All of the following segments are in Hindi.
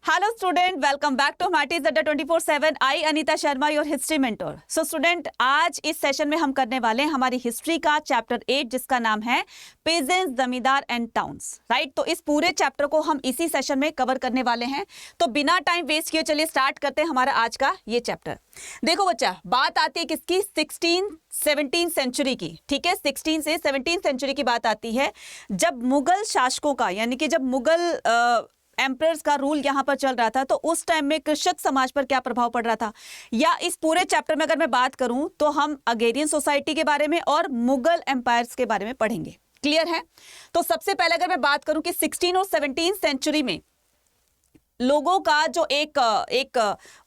Hello student, welcome back to Matis Adda 24/7. I Anita Sharma, your history mentor. So student, आज इस सेशन में हम करने वाले हैं हमारी हिस्ट्री का चैप्टर 8 जिसका नाम है पेजेंट्स, जमींदार एंड टाउन्स. राइट, तो इस पूरे चैप्टर को हम इसी सेशन में कवर करने वाले हैं. तो बिना टाइम वेस्ट किए चलिए स्टार्ट करते हैं हमारा आज का ये चैप्टर. देखो बच्चा, बात आती है किसकी? 17 सेंचुरी की. ठीक है, 16 से 17 सेंचुरी की बात आती है, जब मुगल शासकों का यानी कि जब मुगल एम्परर्स का रूल यहाँ पर चल रहा था. तो उस टाइम में कृषक समाज पर क्या प्रभाव पड़ रहा था, या इस पूरे चैप्टर में अगर मैं बात करूं तो हम अगेरियन सोसाइटी के बारे में और मुगल एम्पायर्स के बारे में पढ़ेंगे. क्लियर है? तो सबसे पहले अगर मैं बात करूं कि 16 और 17 सेंचुरी में लोगों का जो एक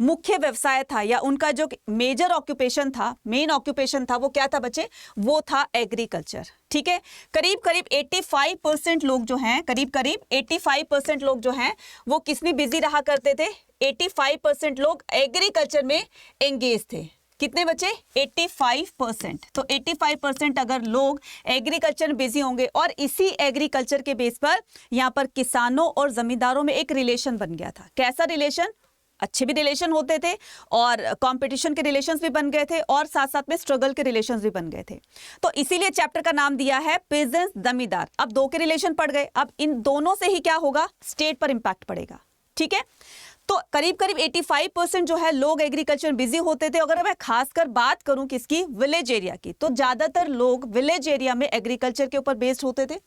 मुख्य व्यवसाय था या उनका जो मेजर ऑक्यूपेशन था, मेन ऑक्यूपेशन था, वो क्या था बच्चे? वो था एग्रीकल्चर. ठीक है, करीब करीब 85% लोग जो हैं, करीब 85% लोग जो हैं वो किस में बिजी रहा करते थे? 85% लोग एग्रीकल्चर में एंगेज थे. कितने बच्चे? 85%. तो 85% अगर लोग एग्रीकल्चर में बिजी होंगे और इसी एग्रीकल्चर के बेस पर यहाँ पर किसानों और जमींदारों में एक रिलेशन बन गया था. कैसा रिलेशन? अच्छे भी रिलेशन होते थे और कंपटीशन के रिलेशंस भी बन गए थे और साथ साथ में स्ट्रगल के रिलेशंस भी बन गए थे. तो इसीलिए चैप्टर का नाम दिया है पेजेंट्स, जमींदार. अब दो के रिलेशन पड़ गए, अब इन दोनों से ही क्या होगा? स्टेट पर इंपैक्ट पड़ेगा. ठीक है, तो करीब करीब 85% जो है लोग एग्रीकल्चर में बिजी होते थे. अगर मैं खासकर बात करूं किसकी? विलेज एरिया की, तो ज्यादातर लोग विलेज एरिया में एग्रीकल्चर के ऊपर बेस्ड होते थे.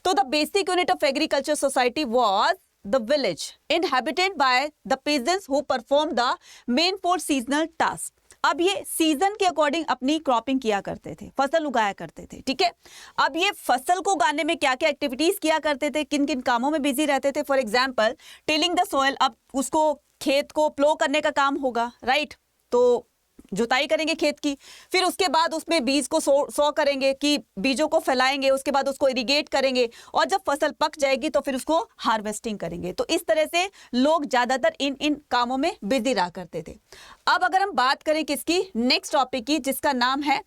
तो the basic unit of agriculture society was the village inhabited by the peasants who perform the main four seasonal tasks. अब ये सीजन के अकॉर्डिंग अपनी क्रॉपिंग किया करते थे, फसल उगाया करते थे. ठीक है, अब ये फसल को उगाने में क्या क्या एक्टिविटीज किया करते थे, किन किन कामों में बिजी रहते थे? For example tilling the soil. अब उसको खेत को प्लो करने का काम होगा. राइट, तो जुताई करेंगे खेत की, फिर उसके बाद उसमें बीज को सो करेंगे कि बीजों को फैलाएंगे, उसके बाद उसको इरिगेट करेंगे और जब फसल पक जाएगी तो फिर उसको हार्वेस्टिंग करेंगे. तो इस तरह से लोग ज्यादातर इन कामों में बिजी रहा करते थे. अब अगर हम बात करें किसकी? नेक्स्ट टॉपिक की, जिसका नाम है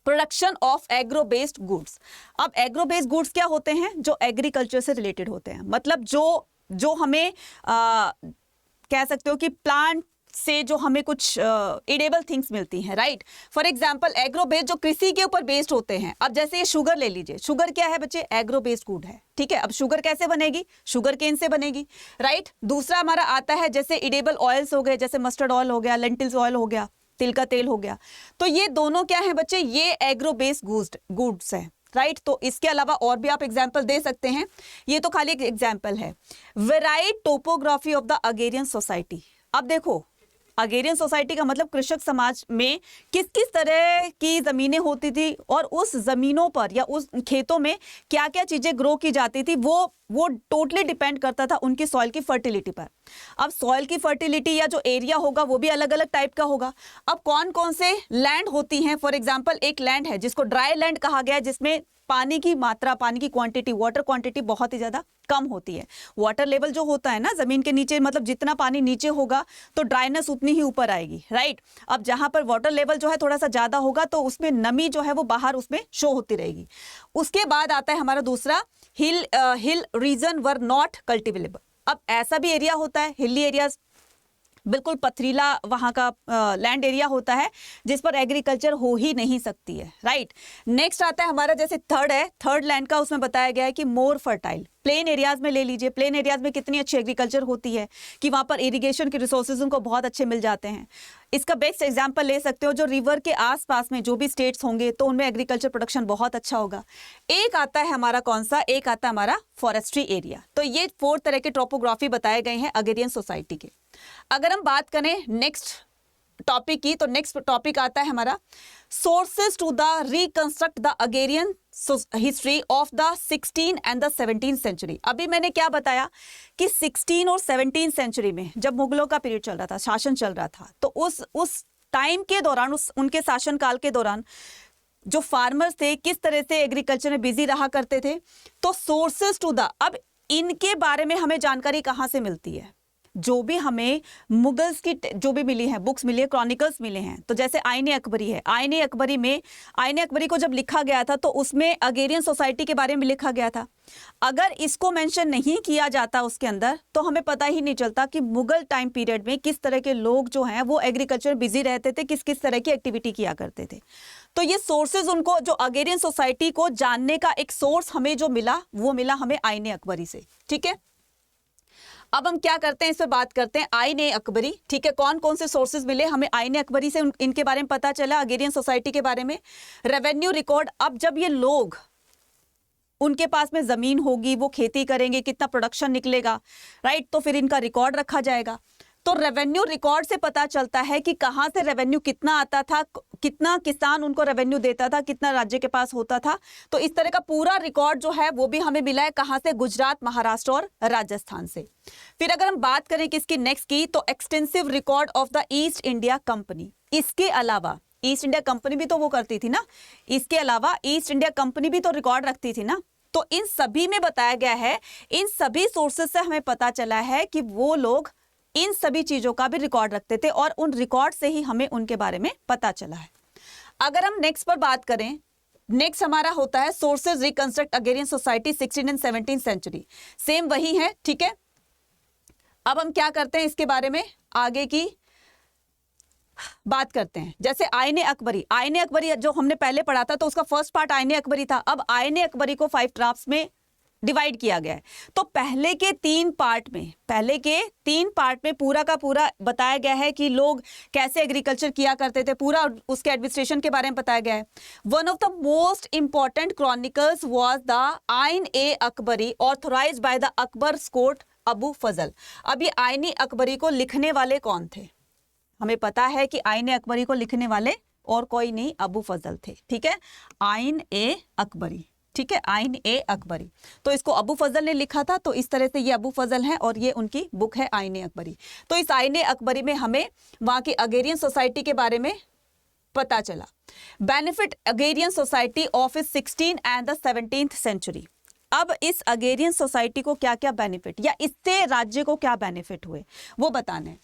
production of agro based goods. अब एग्रो बेस्ड गुड्स क्या होते हैं? जो एग्रीकल्चर से रिलेटेड होते हैं, मतलब जो हमें कह सकते हो कि प्लांट से जो हमें कुछ एडेबल थिंग्स मिलती हैं. Right, for example agro based जो कृषि के ऊपर बेस्ड होते हैं. अब जैसे ये शुगर ले लीजिए, शुगर क्या है बच्चे? एग्रो बेस्ड गुड है. ठीक है, अब शुगर कैसे बनेगी? शुगर केन से बनेगी. राइट, दूसरा हमारा आता है जैसे एडेबल ऑयल्स हो गए, जैसे मस्टर्ड ऑयल हो गया, लेंटिल्स ऑयल हो गया, तिल का तेल हो गया. तो ये दोनों क्या है बच्चे? ये एग्रो बेस्ड गुड्स है. राइट, तो इसके अलावा और भी आप एग्जाम्पल दे सकते हैं, ये तो खाली एक एग्जाम्पल है. Varied topography of the agrarian society. अब देखो, अगेरियन सोसाइटी का मतलब कृषक समाज में किस किस तरह की जमीनें होती थी और उस जमीनों पर या उस खेतों में क्या क्या चीजें ग्रो की जाती थी, वो टोटली डिपेंड करता था उनकी सॉइल की फर्टिलिटी पर. अब सॉइल की फर्टिलिटी या जो एरिया होगा वो भी अलग अलग टाइप का होगा. अब कौन कौन से लैंड होती हैं? फॉर एग्जाम्पल एक लैंड है जिसको ड्राई लैंड कहा गया है, जिसमें पानी की मात्रा, पानी की क्वांटिटी, वाटर क्वांटिटी बहुत ही ज्यादा कम होती है. वाटर लेवल जो होता है ना जमीन के नीचे, मतलब जितना पानी नीचे होगा तो ड्राइनेस उतनी ही ऊपर आएगी. राइट, अब जहां पर वाटर लेवल जो है थोड़ा सा ज्यादा होगा तो उसमें नमी जो है वो बाहर उसमें शो होती रहेगी. उसके बाद आता है हमारा दूसरा, हिल रीजन वर नॉट कल्टिवेबल. अब ऐसा भी एरिया होता है, हिली एरियाज, बिल्कुल पथरीला वहां का लैंड एरिया होता है जिस पर एग्रीकल्चर हो ही नहीं सकती है. राइट, नेक्स्ट आता है हमारा जैसे थर्ड लैंड का, उसमें बताया गया है कि मोर फर्टाइल. प्लेन एरियाज में ले लीजिए, प्लेन एरियाज में कितनी अच्छी एग्रीकल्चर होती है कि वहां पर इरिगेशन के रिसोर्सेज उनको बहुत अच्छे मिल जाते हैं. इसका बेस्ट एग्जांपल ले सकते हो, जो रिवर के आसपास में जो भी स्टेट्स होंगे तो उनमें एग्रीकल्चर प्रोडक्शन बहुत अच्छा होगा. एक आता है हमारा कौन सा? एक आता है हमारा फॉरेस्ट्री एरिया. तो ये 4 तरह के टोपोग्राफी बताए गए हैं अगेरियन सोसाइटी के. अगर हम बात करें नेक्स्ट टॉपिक की, तो नेक्स्ट टॉपिक आता है हमारा sources to the reconstruct the agrarian history of the 16 and the 17 century. अभी मैंने क्या बताया कि 16 और 17 सेंचुरी में जब मुगलों का पीरियड चल रहा था, शासन चल रहा था, तो उस टाइम के दौरान, उनके शासन काल के दौरान जो फार्मर्स थे किस तरह से एग्रीकल्चर में बिजी रहा करते थे. तो सोर्सेज टू द, अब इनके बारे में हमें जानकारी कहां से मिलती है? जो भी हमें मुगल्स की जो भी मिली है, बुक्स मिली है, क्रॉनिकल्स मिले हैं, तो जैसे आईने अकबरी है, आईने अकबरी में, आईने अकबरी को जब लिखा गया था तो उसमें अगेरियन सोसाइटी के बारे में लिखा गया था। अगर इसको मेंशन नहीं किया जाता उसके अंदर तो हमें पता ही नहीं चलता कि मुगल टाइम पीरियड में किस तरह के लोग जो हैं वो एग्रीकल्चर बिजी रहते थे, किस किस तरह की एक्टिविटी किया करते थे। तो ये सोर्सेज उनको, जो अगेरियन सोसाइटी को जानने का एक सोर्स हमें जो मिला वो मिला हमें आईने अकबरी से। ठीक है, अब हम क्या करते हैं, इस पर बात करते हैं। आईने अकबरी, ठीक है, कौन कौन से सोर्सेज मिले हमें आईने अकबरी से, इनके बारे में पता चला, अगेरियन सोसाइटी के बारे में। रेवेन्यू रिकॉर्ड, अब जब ये लोग, उनके पास में जमीन होगी, वो खेती करेंगे, कितना प्रोडक्शन निकलेगा, राइट, तो फिर इनका रिकॉर्ड रखा जाएगा। तो रेवेन्यू रिकॉर्ड से पता चलता है कि कहां से रेवेन्यू कितना आता था, कितना किसान उनको रेवेन्यू देता था, कितना राज्य के पास होता था। तो इस तरह का पूरा रिकॉर्ड जो है वो भी हमें मिला है कहां से, गुजरात, महाराष्ट्र और राजस्थान से। फिर अगर हम बात करें किसकी नेक्स्ट की, तो extensive record of the east India company. इसके अलावा ईस्ट इंडिया कंपनी भी तो वो करती थी ना, इसके अलावा ईस्ट इंडिया कंपनी भी तो रिकॉर्ड रखती थी ना। तो इन सभी में बताया गया है, इन सभी सोर्सेस से हमें पता चला है कि वो लोग इन सभी चीजों का भी रिकॉर्ड रखते थे और उन रिकॉर्ड से ही हमें उनके बारे में पता चला है। अगर हम नेक्स्ट पर बात करें, नेक्स्ट हमारा होता है sources reconstruct agrarian society 16 and 17 century. Same वही है, ठीक है। अब हम क्या करते हैं, इसके बारे में आगे की बात करते हैं। जैसे आईने अकबरी, आईने अकबरी जो हमने पहले पढ़ा था तो उसका फर्स्ट पार्ट आईने अकबरी था। अब आईने अकबरी को 5 ड्राफ्ट्स में डिवाइड किया गया है। तो पहले के 3 पार्ट में पूरा का पूरा बताया गया है कि लोग कैसे एग्रीकल्चर किया करते थे, पूरा उसके एडमिनिस्ट्रेशन के बारे में बताया गया है। One of the most important chronicles was the Ain e Akbari authorised by the Akbar's court Abu फजल। अब ये आईने अकबरी को लिखने वाले कौन थे? हमें पता है कि आईने अकबरी को लिखने वाले और कोई नहीं, अबू फजल थे। ठीक है, आइन ए अकबरी, ठीक है, आइन ए अकबरी। तो इसको अबू फजल ने लिखा था, तो इस तरह से ये अबू फजल हैं और ये उनकी बुक है आईने अकबरी। तो इस आईने अकबरी में हमें वहां की अगेरियन सोसाइटी के बारे में पता चला। बेनिफिट अगेरियन सोसाइटी ऑफ इस 16 एंड द 17th सेंचुरी। अब इस अगेरियन सोसाइटी को क्या क्या बेनिफिट या इससे राज्य को क्या बेनिफिट हुए वो बताने।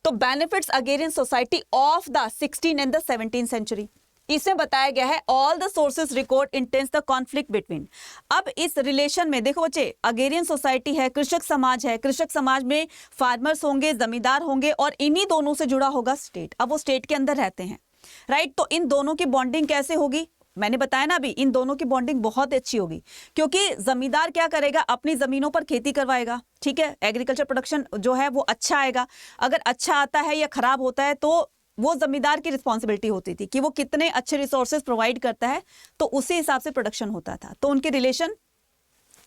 तो benefits agrarian society of the 16 and the 17th century, इसमें बताया गया है all the sources record intense the conflict between. अब इस रिलेशन में देखो बच्चे, अगेरियन सोसाइटी है, कृषक समाज है, कृषक समाज में फार्मर्स होंगे, जमींदार होंगे और इन्हीं दोनों से जुड़ा होगा स्टेट। अब वो स्टेट के अंदर रहते हैं, राइट। तो इन दोनों की बॉन्डिंग कैसे होगी? मैंने बताया ना अभी, इन दोनों की बॉन्डिंग बहुत अच्छी होगी, क्योंकि जमींदार क्या करेगा, अपनी जमीनों पर खेती करवाएगा, ठीक है, एग्रीकल्चर प्रोडक्शन जो है वो अच्छा आएगा। अगर अच्छा आता है या खराब होता है तो वो जमींदार की रिस्पॉन्सिबिलिटी होती थी कि वो कितने अच्छे रिसोर्सेज प्रोवाइड करता है, तो उसी हिसाब से प्रोडक्शन होता था। तो उनके रिलेशन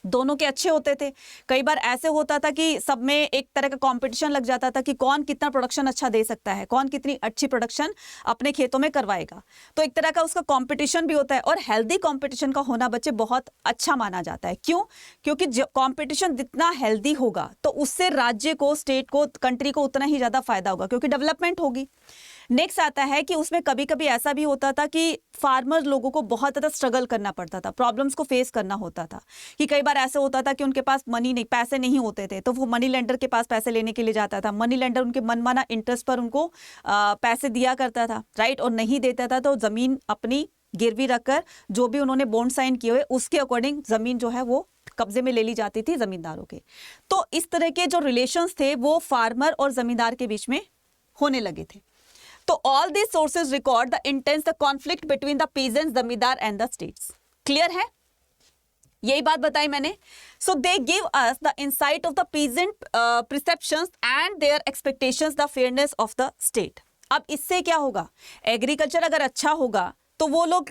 दोनों के अच्छे होते थे। कई बार ऐसे होता था कि सब में एक तरह का कंपटीशन लग जाता था कि कौन कितना प्रोडक्शन अच्छा दे सकता है, कौन कितनी अच्छी प्रोडक्शन अपने खेतों में करवाएगा। तो एक तरह का उसका कंपटीशन भी होता है और हेल्दी कंपटीशन का होना बच्चे बहुत अच्छा माना जाता है। क्यों? क्योंकि कंपटीशन जितना हेल्दी होगा तो उससे राज्य को, स्टेट को, कंट्री को उतना ही ज्यादा फायदा होगा, क्योंकि डेवलपमेंट होगी। नेक्स्ट आता है कि उसमें कभी कभी ऐसा भी होता था कि फार्मर लोगों को बहुत ज़्यादा स्ट्रगल करना पड़ता था, प्रॉब्लम्स को फेस करना होता था। कि कई बार ऐसा होता था कि उनके पास पैसे नहीं होते थे, तो वो मनी लेंडर के पास पैसे लेने के लिए जाता था। मनी लेंडर उनके मनमाना इंटरेस्ट पर उनको पैसे दिया करता था, राइट, और नहीं देता था तो ज़मीन अपनी गिरवी रखकर जो भी उन्होंने बॉन्ड साइन किए हुए उसके अकॉर्डिंग ज़मीन जो है वो कब्जे में ले ली जाती थी जमींदारों के। तो इस तरह के जो रिलेशंस थे वो फार्मर और जमींदार के बीच में होने लगे थे। तो all these sources record the intense the conflict between the peasants, zamindar and the states. Clear है? यही बात बताई मैंने। So they give us the insight of the peasant perceptions and their expectations, the fairness of the state. अब इससे क्या होगा? एग्रीकल्चर अगर अच्छा होगा तो वो लोग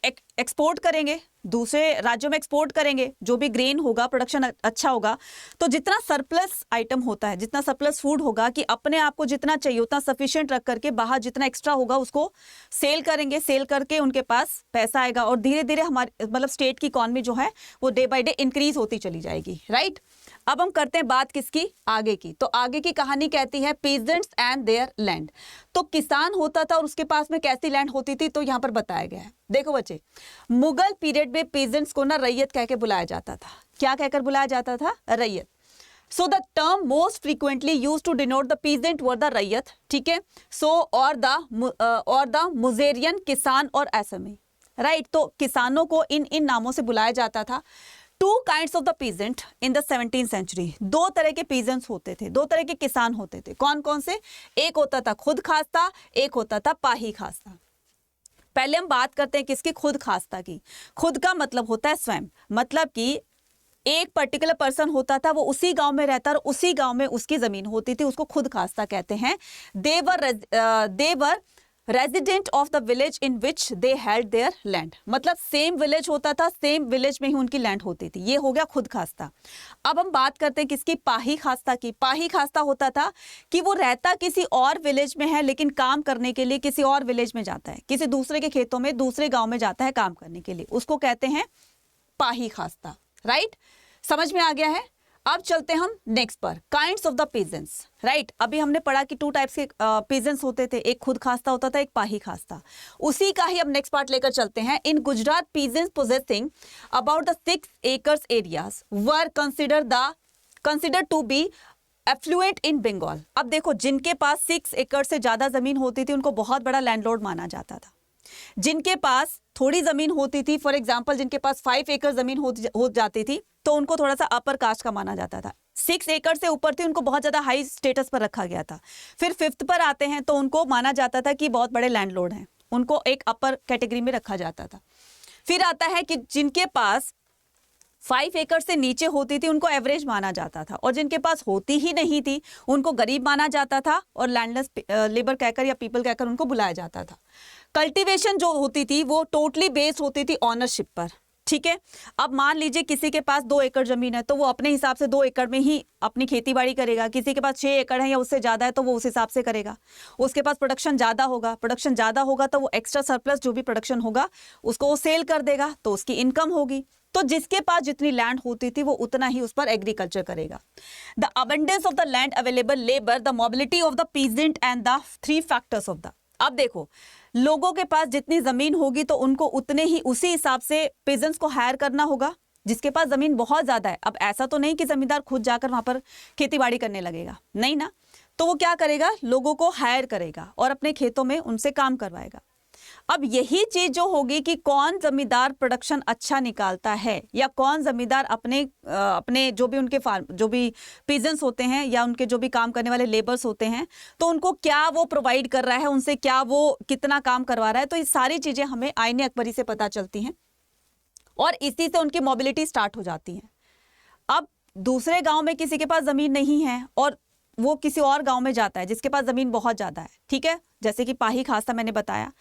एक्सपोर्ट करेंगे, दूसरे राज्यों में एक्सपोर्ट करेंगे, जो भी ग्रेन होगा, प्रोडक्शन अच्छा होगा। तो जितना सरप्लस आइटम होता है, जितना सरप्लस फूड होगा कि अपने आप को जितना चाहिए उतना सफिशिएंट रख करके बाहर जितना एक्स्ट्रा होगा उसको सेल करेंगे, सेल करके उनके पास पैसा आएगा और धीरे धीरे हमारे मतलब स्टेट की इकॉनमी जो है वो डे बाय डे इंक्रीज होती चली जाएगी, राइट। अब हम करते हैं बात किसकी? आगे की। तो आगे की कहानी कहती है पीजेंट्स एंड देयर लैंड। तो किसान होता था और उसके पास में कैसी लैंड होती थी, तो यहाँ पर बताया गया है। देखो बच्चे, मुगल पीरियड में पीजेंट्स को ना रैयत कह के बुलाया जाता था। क्या कहकर बुलाया जाता था? Ryot. So the term most frequently use to denote the peasant were the ryot, ठीक है। सो और द मुजेरियन, किसान और एसएमई, राइट। तो किसानों को इन नामों से बुलाया जाता था। Two kinds of the peasant in the 17th century, दो तरह के पीजेंट्स होते थे, दो तरह के किसान होते थे। कौन कौन से? एक होता था खुद खास्ता, एक होता था पाही खास्ता। पहले हम बात करते हैं किसकी? खुद खास्ता की। खुद का मतलब होता है स्वयं, मतलब कि एक पर्टिकुलर पर्सन होता था, वो उसी गांव में रहता और उसी गांव में उसकी जमीन होती थी, उसको खुद खास्ता कहते हैं। They were resident of the village in which they had their land, मतलब सेम विलेज होता था, सेम विलेज में ही उनकी लैंड होती थी। ये हो गया खुद खास्ता। अब हम बात करते हैं किसकी? पाही खास्ता की। पाही खास्ता होता था कि वो रहता किसी और विलेज में है, लेकिन काम करने के लिए किसी और विलेज में जाता है, किसी दूसरे के खेतों में, दूसरे गांव में जाता है काम करने के लिए, उसको कहते हैं पाही खास्ता, राइट। समझ में आ गया है? अब चलते हम नेक्स्ट पर, kinds of the peasants, right. अभी हमने पढ़ा कि टू टाइप्स के पीजेंट्स होते थे, एक खुद खास्ता होता था, एक पाही खास्ता। उसी का ही अब नेक्स्ट पार्ट लेकर चलते हैं। In Gujarat peasants possessing about the 6 acres areas were considered to be affluent in Bengal. अब देखो, जिनके पास 6 एकड़ से ज्यादा जमीन होती थी उनको बहुत बड़ा लैंडलॉर्ड माना जाता था। जिनके पास थोड़ी जमीन होती थी, फॉर एग्जांपल जिनके पास 5 एकड़ जमीन हो जाती थी, तो उनको थोड़ा सा अपर कास्ट का माना जाता था। 6 एकड़ से ऊपर थी, उनको बहुत ज्यादा हाई स्टेटस पर रखा गया था। फिर 5th पर आते हैं तो उनको माना जाता था कि बहुत बड़े लैंडलॉर्ड हैं, उनको एक अपर कैटेगरी में रखा जाता था। फिर आता है कि जिनके पास 5 एकड़ से नीचे होती थी उनको एवरेज माना जाता था, और जिनके पास होती ही नहीं थी उनको गरीब माना जाता था, और लैंडलेस लेबर कहकर या पीपल कहकर उनको बुलाया जाता था। कल्टीवेशन जो होती थी वो टोटली बेस्ड होती थी ऑनरशिप पर, ठीक है। अब मान लीजिए किसी के पास 2 एकड़ जमीन है तो वो अपने हिसाब से 2 एकड़ में ही अपनी खेती बाड़ी करेगा। किसी के पास 6 एकड़ है या उससे ज्यादा है तो वो उस हिसाब से करेगा। उसके पास प्रोडक्शन ज्यादा होगा तो वो एक्स्ट्रा सरप्लस जो भी प्रोडक्शन होगा उसको वो सेल कर देगा, तो उसकी इनकम होगी। तो जिसके पास जितनी लैंड होती थी वो उतना ही उस पर एग्रीकल्चर करेगा। The abundance of the land available, labour, the mobility of the peasant and the 3 factors of the. अब देखो, लोगों के पास जितनी जमीन होगी तो उनको उतने ही उसी हिसाब से पेजेंट्स को हायर करना होगा। जिसके पास जमीन बहुत ज्यादा है, अब ऐसा तो नहीं कि जमींदार खुद जाकर वहां पर खेतीबाड़ी करने लगेगा, नहीं ना। तो वो क्या करेगा? लोगों को हायर करेगा और अपने खेतों में उनसे काम करवाएगा। अब यही चीज जो होगी कि कौन जमींदार प्रोडक्शन अच्छा निकालता है, या कौन जमींदार अपने जो भी उनके फार्म, जो भी पीजेंट्स होते हैं या उनके जो भी काम करने वाले लेबर्स होते हैं, तो उनको क्या वो प्रोवाइड कर रहा है, उनसे क्या वो कितना काम करवा रहा है। तो ये सारी चीजें हमें आईने अकबरी से पता चलती हैं और इसी से उनकी मोबिलिटी स्टार्ट हो जाती है। अब दूसरे गांव में किसी के पास जमीन नहीं है और वो किसी और गांव में जाता है जिसके पास जमीन बहुत ज्यादा है, ठीक है, जैसे कि पाही खास्ता मैंने बताया,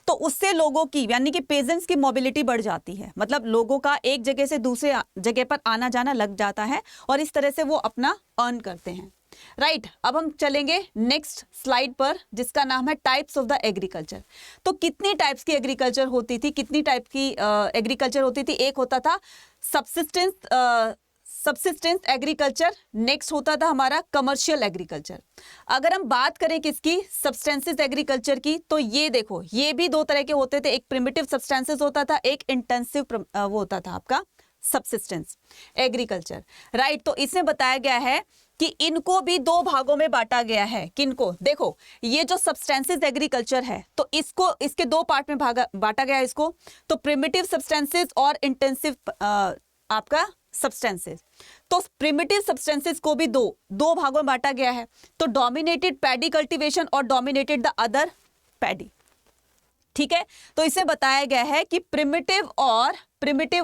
तो उससे लोगों की यानी कि पेजेंट्स की मोबिलिटी बढ़ जाती है। मतलब लोगों का एक जगह से दूसरे जगह पर आना जाना लग जाता है और इस तरह से वो अपना अर्न करते हैं, राइट। अब हम चलेंगे नेक्स्ट स्लाइड पर जिसका नाम है टाइप्स ऑफ द एग्रीकल्चर। तो कितनी टाइप्स की एग्रीकल्चर होती थी, कितनी टाइप की एग्रीकल्चर होती थी? एक होता था सबसिस्टेंस एग्रीकल्चर, नेक्स्ट होता था हमारा कमर्शियल एग्रीकल्चर। अगर हम बात करें किसकी? सब्सटेंसेस एग्रीकल्चर की, तो ये देखो, ये भी 2 तरह के होते थे। एक प्रिमिटिव सब्सटेंसेस होता था, एक इंटेंसिव वो होता था आपका सब्सिस्टेंस एग्रीकल्चर, राइट। तो इसमें बताया गया है कि इनको भी 2 भागों में बांटा गया है। किनको? देखो, ये जो सब्सटेंसेस एग्रीकल्चर है तो इसके 2 पार्ट में बांटा गया है इसको, तो प्रिमिटिव सब्सटेंसेस और इंटेंसिव आपका सब्सटेंसेस। तो प्रिमिटिव सब्सटेंसेस को भी दो भागों में बांटा गया है, तो डोमिनेटेड पैडी कल्टीवेशन और डोमिनेटेड द अदर पैडी, ठीक है। तो इसे बताया गया है कि प्रिमिटिव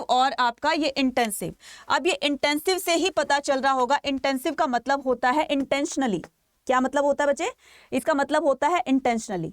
और आपका ये इंटेंसिव। अब ये इंटेंसिव से ही पता चल रहा होगा, इंटेंसिव का मतलब होता है इंटेंशनली। क्या मतलब होता है बच्चे? इसका मतलब होता है इंटेंशनली।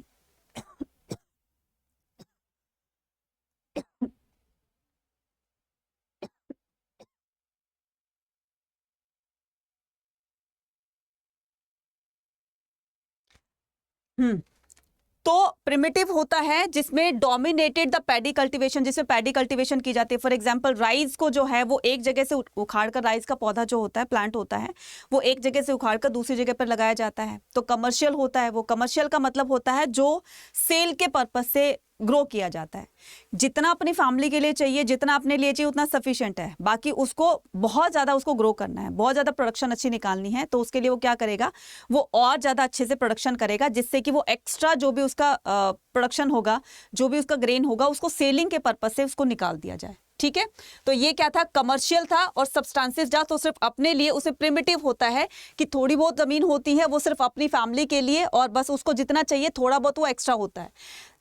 तो प्रिमिटिव होता है जिसमें डोमिनेटेड द पैडी कल्टीवेशन, जिसमें पैडी कल्टीवेशन की जाती है। फॉर एग्जांपल राइस को जो है वो एक जगह से उखाड़कर, राइस का पौधा जो होता है, प्लांट होता है, वो एक जगह से उखाड़कर दूसरी जगह पर लगाया जाता है। तो कमर्शियल होता है वो। कमर्शियल का मतलब होता है जो सेल के पर्पज से ग्रो किया जाता है। जितना अपनी फैमिली के लिए चाहिए, जितना अपने लिए चाहिए उतना सफिशिएंट है, बाकी उसको बहुत ज़्यादा उसको ग्रो करना है, बहुत ज़्यादा प्रोडक्शन अच्छी निकालनी है, तो उसके लिए वो क्या करेगा, वो और ज़्यादा अच्छे से प्रोडक्शन करेगा, जिससे कि वो एक्स्ट्रा जो भी उसका प्रोडक्शन होगा, जो भी उसका ग्रेन होगा, उसको सेलिंग के पर्पज से उसको निकाल दिया जाए। ठीक है, तो ये क्या था, कमर्शियल था। और सब्सटेंसेस जा तो सिर्फ अपने लिए, उसे प्रिमिटिव होता है कि थोड़ी बहुत जमीन होती है वो सिर्फ अपनी फैमिली के लिए, और बस उसको जितना चाहिए थोड़ा बहुत वो एक्स्ट्रा होता है।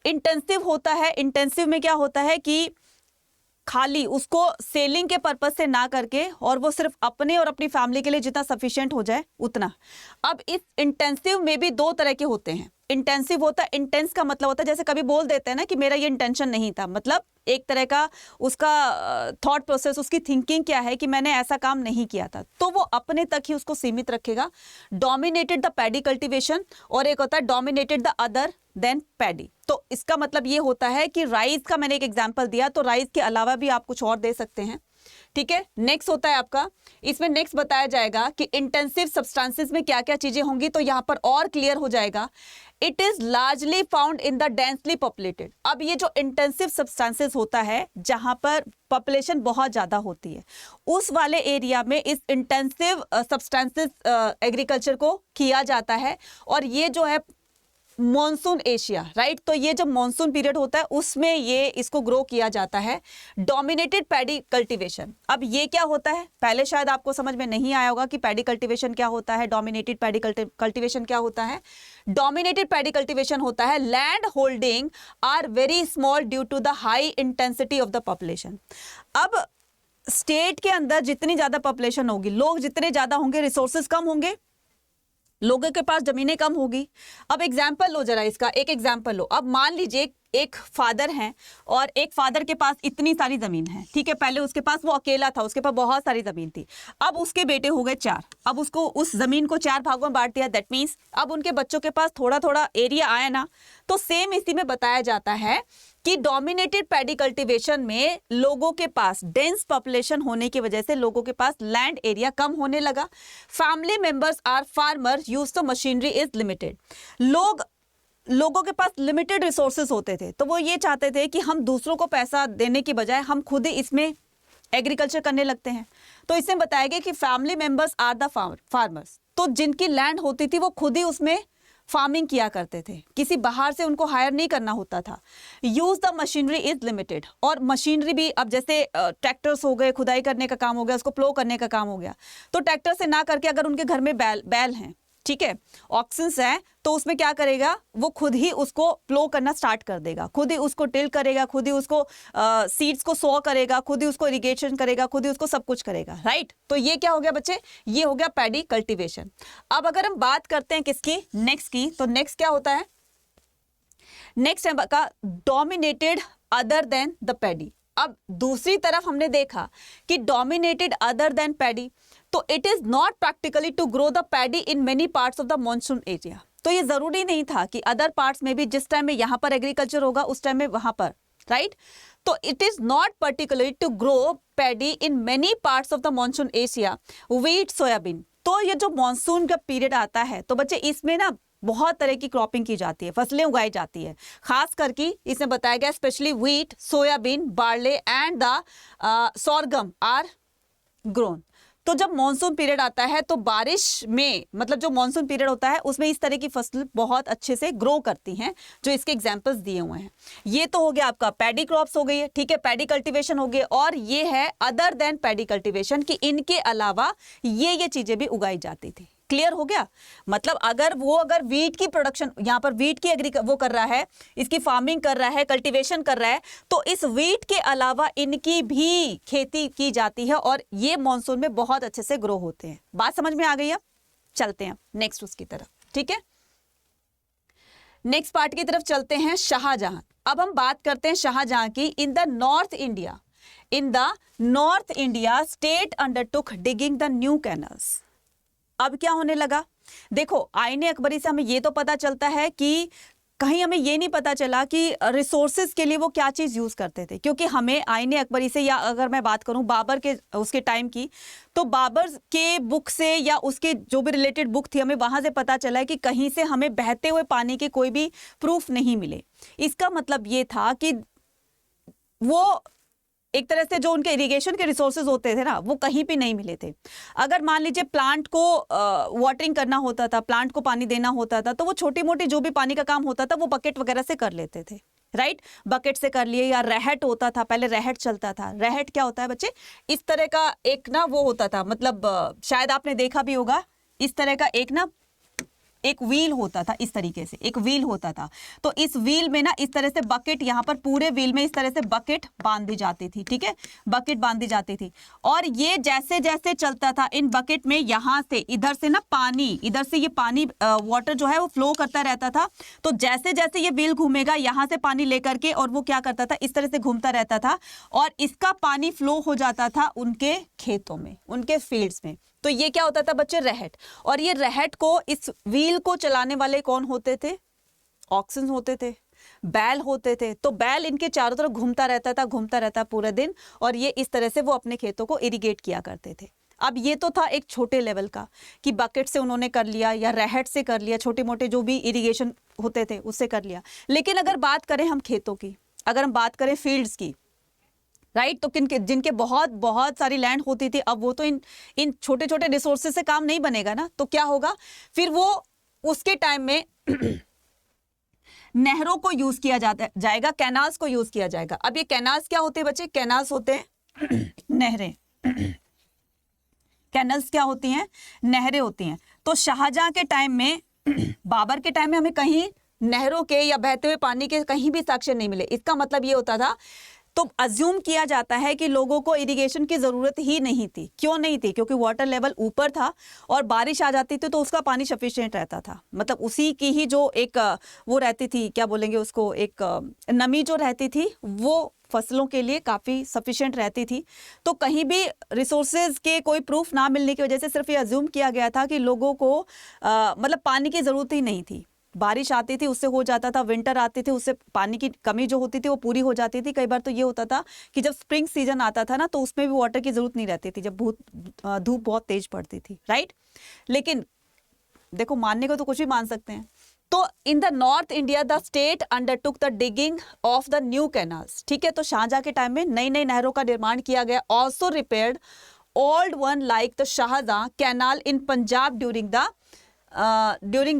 इंटेंसिव होता है, इंटेंसिव में क्या होता है कि खाली उसको सेलिंग के पर्पज से ना करके, और वो सिर्फ अपने और अपनी फैमिली के लिए जितना सफिशिएंट हो जाए उतना। अब इस इंटेंसिव में भी दो तरह के होते हैं। इंटेंसिव होता है, इंटेंस का मतलब होता है जैसे कभी बोल देते हैं ना कि मेरा ये इंटेंशन नहीं था, मतलब एक तरह का उसका थॉट प्रोसेस, उसकी थिंकिंग क्या है कि मैंने ऐसा काम नहीं किया था, तो वो अपने तक ही उसको सीमित रखेगा। डोमिनेटेड द पैडी कल्टीवेशन, और एक होता है dominated the other than paddy. तो इसका मतलब ये होता है कि राइस का मैंने एक एग्जांपल दिया, तो राइस के अलावा भी आप कुछ और दे सकते हैं। ठीक है, नेक्स्ट होता है आपका, इसमें नेक्स्ट बताया जाएगा कि इंटेंसिव सब्सटेंसेस में क्या क्या चीजें होंगी, तो यहां पर और क्लियर हो जाएगा। It is largely found in the densely populated. अब ये जो इंटेंसिव सब्सटेंसेस होता है जहां पर पॉपुलेशन बहुत ज्यादा होती है, उस वाले एरिया में इस इंटेंसिव सब्सटेंसेस एग्रीकल्चर को किया जाता है। और ये जो है मॉनसून एशिया, राइट, तो ये जब मॉनसून पीरियड होता है उसमें ये इसको ग्रो किया जाता है। डोमिनेटेड पैडी कल्टीवेशन, अब ये क्या होता है, पहले शायद आपको समझ में नहीं आया होगा कि पैडी कल्टीवेशन क्या होता है, डोमिनेटेड पैडी कल्टीवेशन क्या होता है। डोमिनेटेड पैडी कल्टीवेशन होता है land holding are very small due to the high intensity of the population. अब स्टेट के अंदर जितनी ज्यादा पॉपुलेशन होगी, लोग जितने ज्यादा होंगे, रिसोर्सेज कम होंगे, लोगों के पास जमीनें कम होगी। अब एग्जाम्पल लो जरा, इसका एक एग्जाम्पल लो। अब मान लीजिए एक फादर हैं और एक फादर के पास इतनी सारी जमीन है, ठीक है, पहले उसके पास वो अकेला था, उसके पास बहुत सारी जमीन थी। अब उसके बेटे हो गए 4, अब उसको उस जमीन को 4 भागों में बांट दिया। दैट मीन्स अब उनके बच्चों के पास थोड़ा थोड़ा एरिया आया ना। तो सेम इसी में बताया जाता है कि डोमिनेटेड पैडी कल्टीवेशन में लोगों के पास डेंस पॉपुलेशन होने की वजह से लोगों के पास लैंड एरिया कम होने लगा। Family members are farmer, use the machinery is limited. लोगों के पास लिमिटेड रिसोर्सेज होते थे, तो वो ये चाहते थे कि हम दूसरों को पैसा देने की बजाय हम खुद ही इसमें एग्रीकल्चर करने लगते हैं। तो इसमें बताया गया कि family members are the farmers, तो जिनकी लैंड होती थी वो खुद ही उसमें फार्मिंग किया करते थे, किसी बाहर से उनको हायर नहीं करना होता था। Use the machinery is limited, और मशीनरी भी अब जैसे ट्रैक्टर्स हो गए, खुदाई करने का काम हो गया, उसको प्लो करने का काम हो गया, तो ट्रैक्टर से ना करके अगर उनके घर में बैल हैं, ठीक है, ऑक्सन्स है, तो उसमें क्या करेगा, वो खुद ही उसको प्लो करना स्टार्ट कर देगा, खुद ही उसको टिल करेगा, खुद ही उसको सीड्स को सो करेगा, खुद ही उसको इरिगेशन करेगा, खुद ही उसको सब कुछ करेगा, राइट। तो ये क्या हो गया बच्चे, ये हो गया पैडी कल्टीवेशन। अब अगर हम बात करते हैं किसकी, नेक्स्ट की, तो नेक्स्ट क्या होता है, नेक्स्ट है का dominated other than the paddy. अब दूसरी तरफ हमने देखा कि डोमिनेटेड अदर देन पैडी, तो it is not practically to grow the paddy in many parts of the monsoon area. तो ये जरूरी नहीं था कि अदर पार्ट्स में भी जिस टाइम में यहां पर एग्रीकल्चर होगा उस टाइम में वहां पर, राइट। तो it is not particularly to grow paddy in many parts of the monsoon Asia, wheat, soybean. तो ये जो मॉनसून का पीरियड आता है तो बच्चे इसमें ना बहुत तरह की क्रॉपिंग की जाती है, फसलें उगाई जाती है, खास करके इसमें बताया गया specially wheat, soybean, barley and the sorghum are grown. तो जब मॉनसून पीरियड आता है तो बारिश में, मतलब जो मॉनसून पीरियड होता है उसमें इस तरह की फसल बहुत अच्छे से ग्रो करती हैं, जो इसके एग्जांपल्स दिए हुए हैं। ये तो हो गया आपका पैडी क्रॉप्स हो गई है, ठीक है, पैडी कल्टीवेशन हो गए, और ये है अदर देन पैडी कल्टीवेशन कि इनके अलावा ये चीजें भी उगाई जाती थी। क्लियर हो गया, मतलब अगर वीट की प्रोडक्शन, यहाँ पर वीट की वो कर रहा है, इसकी फार्मिंग कर रहा है, कल्टीवेशन कर रहा है, तो इस वीट के अलावा इनकी भी खेती की जाती है और ये मॉनसून में बहुत अच्छे से ग्रो होते हैं। बात समझ में आ गई है, चलते हैं नेक्स्ट उसकी तरफ, ठीक है, नेक्स्ट पार्ट की तरफ चलते हैं, शाहजहां। अब हम बात करते हैं शाहजहां की। In the north India state undertook digging the new canals. अब क्या होने लगा, देखो आईने अकबरी से हमें ये तो पता चलता है कि कहीं हमें ये नहीं पता चला कि रिसोर्सेज के लिए वो क्या चीज़ यूज़ करते थे, क्योंकि हमें आईने अकबरी से, या अगर मैं बात करूं बाबर के उसके टाइम की, तो बाबर के बुक से या उसके जो भी रिलेटेड बुक थी, हमें वहां से पता चला है कि कहीं से हमें बहते हुए पानी के कोई भी प्रूफ नहीं मिले। इसका मतलब ये था कि वो एक तरह से जो उनके इरिगेशन के रिसोर्सेज होते थे ना, वो कहीं भी नहीं मिले थे। अगर मान लीजिए प्लांट को वाटरिंग करना होता था, प्लांट को पानी देना होता था, तो वो छोटी मोटी जो भी पानी का काम होता था वो बकेट वगैरह से कर लेते थे, राइट। बकेट से कर लिए, या रहट होता था, पहले रहट चलता था। रहट क्या होता है बच्चे? इस तरह का एक ना वो होता था, मतलब शायद आपने देखा भी होगा, इस तरह का एक ना एक व्हील होता था, इस तरीके से एक व्हील होता था। तो इस व्हील में ना इस तरह से बकेट, यहाँ पर पूरे व्हील में इस तरह से बकेट बांध दी जाती थी, ठीक है, बकेट बांध दी जाती थी। और ये जैसे जैसे चलता था, इन बकेट में यहाँ से इधर से ना पानी, इधर से ये पानी वाटर जो है वो फ्लो करता रहता था। तो जैसे जैसे ये व्हील घूमेगा, यहाँ से पानी लेकर के, और वो क्या करता था, इस तरह से घूमता रहता था, और इसका पानी फ्लो हो जाता था उनके खेतों में, उनके फील्ड्स में। तो ये क्या होता था बच्चे? रहट। और ये रहट को, इस व्हील को चलाने वाले कौन होते थे? ऑक्सन होते थे, बैल होते थे। तो बैल इनके चारों तरफ घूमता रहता पूरे दिन, और ये इस तरह से वो अपने खेतों को इरिगेट किया करते थे। अब ये तो था एक छोटे लेवल का, कि बकेट से उन्होंने कर लिया या रहट से कर लिया, छोटे मोटे जो भी इरिगेशन होते थे उससे कर लिया। लेकिन अगर बात करें हम खेतों की, अगर हम बात करें फील्ड्स की, राइट, तो जिनके बहुत बहुत सारी लैंड होती थी, अब वो तो इन छोटे छोटे रिसोर्सेज से काम नहीं बनेगा ना। तो क्या होगा फिर? वो उसके टाइम में नहरों को यूज किया जाएगा, कैनाल्स को यूज किया जाएगा। अब ये कैनाल्स क्या होते हैं बच्चे? कैनाल्स होते हैं नहरें। कैनल्स क्या होती हैं? नहरें होती हैं। तो शाहजहां के टाइम में, बाबर के टाइम में हमें कहीं नहरों के या बहते हुए पानी के कहीं भी साक्ष्य नहीं मिले। इसका मतलब ये होता था, तो अज्यूम किया जाता है कि लोगों को इरिगेशन की ज़रूरत ही नहीं थी। क्यों नहीं थी? क्योंकि वाटर लेवल ऊपर था, और बारिश आ जाती थी तो उसका पानी सफिशिएंट रहता था। मतलब उसी की ही जो एक वो रहती थी, क्या बोलेंगे उसको, एक नमी जो रहती थी, वो फसलों के लिए काफ़ी सफिशिएंट रहती थी। तो कहीं भी रिसोर्सेज के कोई प्रूफ ना मिलने की वजह से सिर्फ ये अज्यूम किया गया था कि लोगों को मतलब पानी की ज़रूरत ही नहीं थी। बारिश आती थी उससे हो जाता था, विंटर आती थी उससे पानी की कमी जो होती थी वो पूरी हो जाती थी। कई बार तो ये होता था कि जब स्प्रिंग सीजन आता था ना, तो उसमें भी वाटर की जरूरत नहीं रहती थी, जब धूप बहुत तेज पड़ती थी, राइट। लेकिन देखो, मानने को तो कुछ भी मान सकते हैं। तो in the north India the state undertook the digging of the new canals, ठीक है। तो शाहजहां के टाइम में नई नई नहरों का निर्माण किया गया। Also repaired old one like the Shah Jahan canal in Punjab during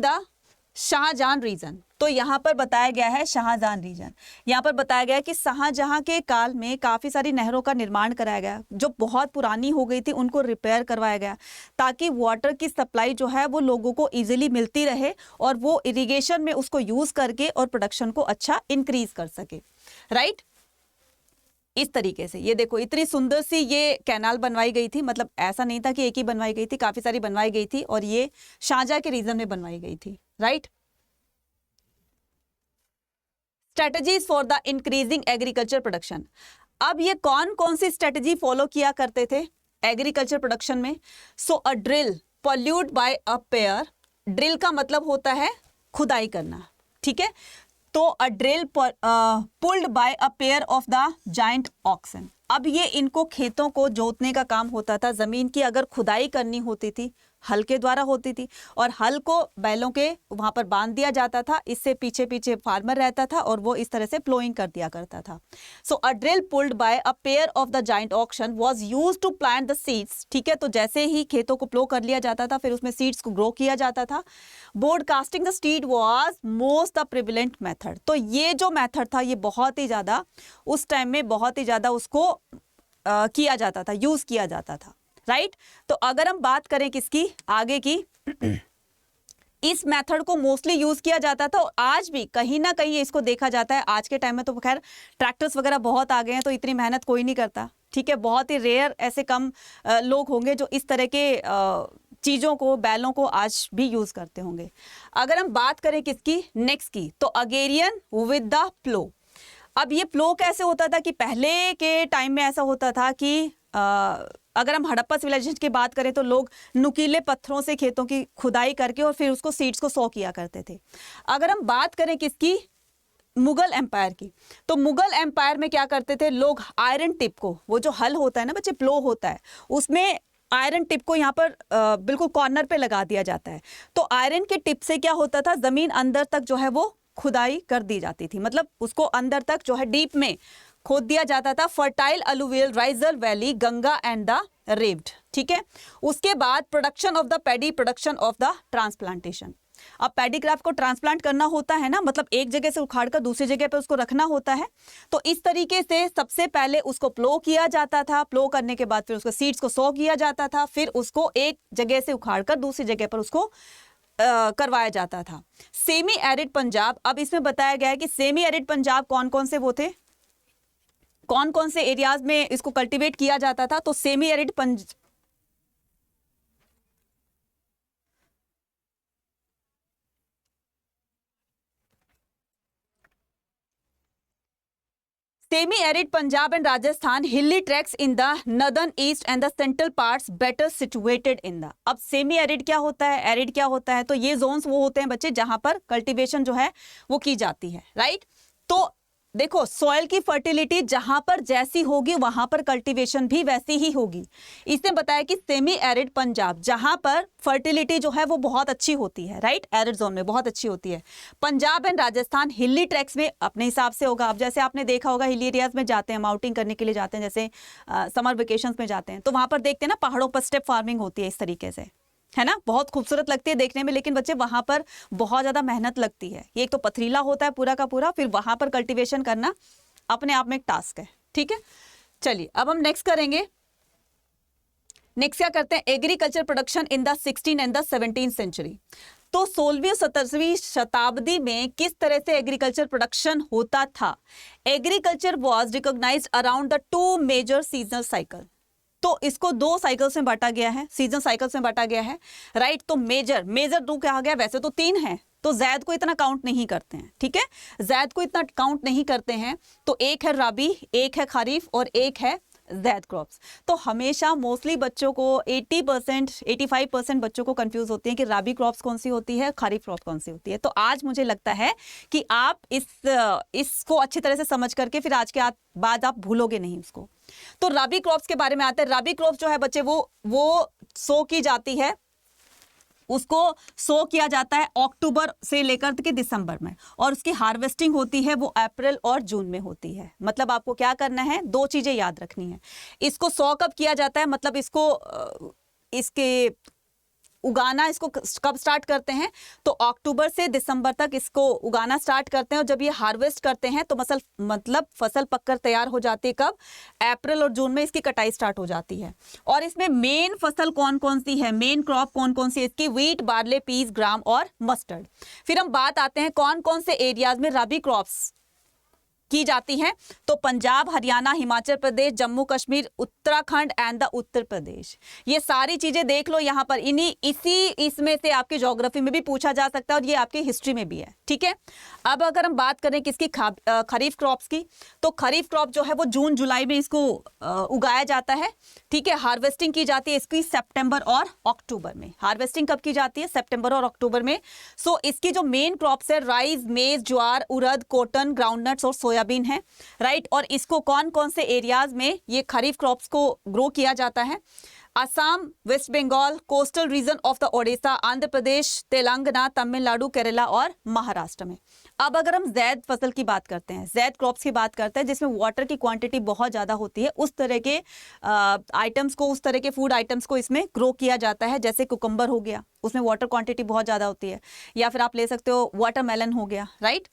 the Shah Jahan region. तो यहाँ पर बताया गया है शाहजहां रीजन। यहाँ पर बताया गया है कि शाहजहां के काल में काफ़ी सारी नहरों का निर्माण कराया गया, जो बहुत पुरानी हो गई थी उनको रिपेयर करवाया गया, ताकि वाटर की सप्लाई जो है वो लोगों को इजीली मिलती रहे, और वो इरिगेशन में उसको यूज़ करके और प्रोडक्शन को अच्छा इंक्रीज कर सके, राइट। इस तरीके से ये देखो, इतनी सुंदर सी ये कैनाल बनवाई गई थी। मतलब ऐसा नहीं था कि एक ही बनवाई गई थी, काफ़ी सारी बनवाई गई थी, और ये शाहजहां के रीजन में बनवाई गई थी, right. Strategies for the increasing agriculture production. अब ये कौन कौन सी स्ट्रेटजी फॉलो किया करते थे एग्रीकल्चर प्रोडक्शन में? So a drill pulled by a pair. Drill का मतलब होता है खुदाई करना, ठीक है। तो a drill pulled by a pair of the giant oxen. अब ये इनको खेतों को जोतने का काम होता था। जमीन की अगर खुदाई करनी होती थी, हल के द्वारा होती थी, और हल को बैलों के वहां पर बांध दिया जाता था। इससे पीछे पीछे फार्मर रहता था, और वो इस तरह से प्लोइंग कर दिया करता था। So a drill pulled by a pair of the giant oxen was used to plant the seeds, ठीक है। तो जैसे ही खेतों को प्लो कर लिया जाता था, फिर उसमें सीड्स को ग्रो किया जाता था। Broadcasting the seed was most the prevalent method. तो ये जो मेथड था, ये बहुत ही ज्यादा उस टाइम में बहुत ही ज्यादा उसको किया जाता था, यूज किया जाता था, राइट। तो अगर हम बात करें किसकी, आगे की, इस मेथड को मोस्टली यूज किया जाता था, और आज भी कहीं ना कहीं इसको देखा जाता है। आज के टाइम में तो खैर ट्रैक्टर्स वगैरह बहुत आ गए हैं, तो इतनी मेहनत कोई नहीं करता, ठीक है। बहुत ही रेयर, ऐसे कम लोग होंगे जो इस तरह के चीज़ों को, बैलों को आज भी यूज करते होंगे। अगर हम बात करें किसकी, नेक्स्ट की, तो अगेरियन विद द प्लो। अब ये प्लो कैसे होता था कि पहले के टाइम में ऐसा होता था कि अगर हम हड़प्पा सिविलाइजेशन की बात करें तो लोग नुकीले पत्थरों से खेतों की खुदाई करके और फिर उसको सीड्स को सो किया करते थे। अगर हम बात करें किसकी, मुगल एम्पायर की, तो मुगल एम्पायर में क्या करते थे लोग, आयरन टिप को, वो जो हल होता है ना बच्चे, प्लो होता है, उसमें आयरन टिप को यहाँ पर बिल्कुल कॉर्नर पे लगा दिया जाता है। तो आयरन के टिप से क्या होता था, जमीन अंदर तक जो है वो खुदाई कर दी जाती थी, मतलब उसको अंदर तक जो है डीप में खोद दिया जाता था। Fertile alluvial rizal valley, Ganga and the raved, ठीक है। उसके बाद production of the paddy, production of the transplantation. अब पैडी क्रॉप को ट्रांसप्लांट करना होता है ना, मतलब एक जगह से उखाड़ कर दूसरी जगह पे उसको रखना होता है। तो इस तरीके से सबसे पहले उसको प्लो किया जाता था, प्लो करने के बाद फिर उसको सीड्स को सो किया जाता था, फिर उसको एक जगह से उखाड़ कर दूसरी जगह पर उसको करवाया जाता था। सेमी एरिड पंजाब, अब इसमें बताया गया है कि सेमी एरिड पंजाब कौन कौन से वो थे, कौन कौन से एरियाज में इसको कल्टीवेट किया जाता था। तो semi arid semi arid Punjab and Rajasthan, hilly tracts in the northern east and the central parts better situated in the. अब सेमी एरिड क्या होता है, एरिड क्या होता है, तो ये जोन्स वो होते हैं बच्चे जहां पर कल्टीवेशन जो है वो की जाती है, राइट। तो देखो सॉइल की फर्टिलिटी जहां पर जैसी होगी वहां पर कल्टीवेशन भी वैसी ही होगी। इसने बताया कि सेमी एरिड पंजाब जहां पर फर्टिलिटी जो है वो बहुत अच्छी होती है, राइट, एरिड जोन में बहुत अच्छी होती है। Punjab and Rajasthan hilly tracks में अपने हिसाब से होगा। अब जैसे आपने देखा होगा हिली एरियाज में जाते हैं, आउटिंग करने के लिए जाते हैं, जैसे समर वेकेशंस में जाते हैं, तो वहां पर देखते हैं ना पहाड़ों पर स्टेप फार्मिंग होती है इस तरीके से, है ना, बहुत खूबसूरत लगती है देखने में, लेकिन बच्चे वहां पर बहुत ज्यादा मेहनत लगती है। ये एक तो पथरीला होता है पूरा का पूरा, फिर वहां पर कल्टीवेशन करना अपने आप में एक टास्क है, ठीक है। चलिए अब हम नेक्स्ट करेंगे। नेक्स्ट क्या करते हैं, agriculture production in the 16 and the 17th century. तो 16वीं और 17वीं शताब्दी में किस तरह से एग्रीकल्चर प्रोडक्शन होता था। Agriculture was recognized around the 2 major seasonal cycle. तो इसको 2 साइकिल्स में बांटा गया है, सीजन साइकिल्स में बांटा गया है, राइट। तो मेजर 2 क्या आ गया, वैसे तो 3 है, तो जैद को इतना काउंट नहीं करते हैं, ठीक है, जैद को इतना काउंट नहीं करते हैं। तो एक है राबी, एक है खरीफ और एक है जैद क्रॉप्स। तो हमेशा मोस्टली बच्चों को 80% 85% बच्चों को कंफ्यूज होती है कि राबी क्रॉप्स कौन सी होती है, खरीफ क्रॉप कौन सी होती है। तो आज मुझे लगता है कि आप इसको अच्छी तरह से समझ करके फिर आज के बाद आप भूलोगे नहीं उसको। तो राबी क्रॉप्स के बारे में आते हैं। राबी क्रॉप्स जो है बच्चे वो सो की जाती है, उसको सो किया जाता है अक्टूबर से लेकर के दिसंबर में, और उसकी हार्वेस्टिंग होती है वो अप्रैल और जून में होती है। मतलब आपको क्या करना है, 2 चीजें याद रखनी है। इसको सो कब किया जाता है, मतलब इसके उगाना इसको कब स्टार्ट करते हैं, तो अक्टूबर से दिसंबर तक इसको उगाना स्टार्ट करते हैं, और जब ये हार्वेस्ट करते हैं तो मतलब फसल पककर तैयार हो जाती है कब, अप्रैल और जून में इसकी कटाई स्टार्ट हो जाती है। और इसमें मेन फसल कौन कौन सी है, मेन क्रॉप कौन कौन सी है इसकी, व्हीट, बार्ले, पीस, ग्राम और मस्टर्ड। फिर हम बात आते हैं कौन कौन से एरियाज में रबी क्रॉप्स की जाती हैं। तो पंजाब, हरियाणा, हिमाचल प्रदेश, जम्मू कश्मीर, उत्तराखंड एंड द उत्तर प्रदेश। ये सारी चीजें देख लो यहाँ पर, इसमें से आपकी ज्योग्राफी में भी पूछा जा सकता है और ये आपकी हिस्ट्री में भी है, ठीक है। अब अगर हम बात करें किसकी, खरीफ क्रॉप्स की, तो खरीफ क्रॉप जो है वो जून जुलाई में इसको उगाया जाता है, ठीक है। हार्वेस्टिंग की जाती है इसकी सितंबर और अक्टूबर में। हार्वेस्टिंग कब की जाती है, सितंबर और अक्टूबर में। सो इसकी जो मेन क्रॉप्स है राइस, मेज, ज्वार, उड़द, कॉटन, ग्राउंडनट्स और सोयाबीन है, राइट। और इसको कौन कौन से एरियाज में ये खरीफ क्रॉप्स को ग्रो किया जाता है, Assam, west Bengal, coastal region of the Odisha, Andhra Pradesh, Telangana, Tamil Nadu, Kerala और महाराष्ट्र में। अब अगर हम जैद फसल की बात करते हैं, जैद क्रॉप्स की बात करते हैं जिसमें वाटर की क्वांटिटी बहुत ज्यादा होती है, उस तरह के आइटम्स को, उस तरह के फूड आइटम्स को इसमें ग्रो किया जाता है। जैसे कुकुम्बर हो गया, उसमें वाटर क्वांटिटी बहुत ज्यादा होती है, या फिर आप ले सकते हो वाटरमेलन हो गया, राइट।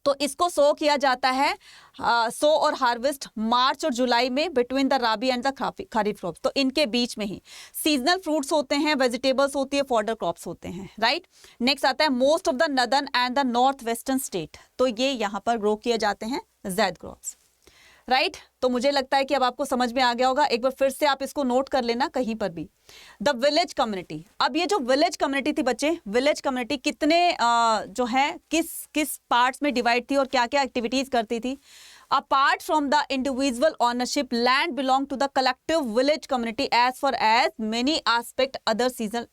तो इसको सो किया जाता है, सो और हार्वेस्ट मार्च और जुलाई में, between the rabi and the kharif crops. तो इनके बीच में ही सीजनल फ्रूट्स होते हैं, वेजिटेबल्स होती है, फॉडर क्रॉप्स होते हैं, राइट। नेक्स्ट आता है most of the northern and the north western state. तो ये यहाँ पर ग्रो किए जाते हैं जैद क्रॉप्स, राइट। तो मुझे लगता है कि अब आपको समझ में आ गया होगा। एक बार फिर से आप इसको नोट कर लेना कहीं पर भी। द विलेज कम्युनिटी, अब ये जो विलेज कम्युनिटी थी बच्चे, विलेज कम्युनिटी कितने जो है किस किस पार्ट्स में डिवाइड थी और क्या क्या एक्टिविटीज करती थी, apart from the individual ownership, land belong to the collective village community as far as many aspect other season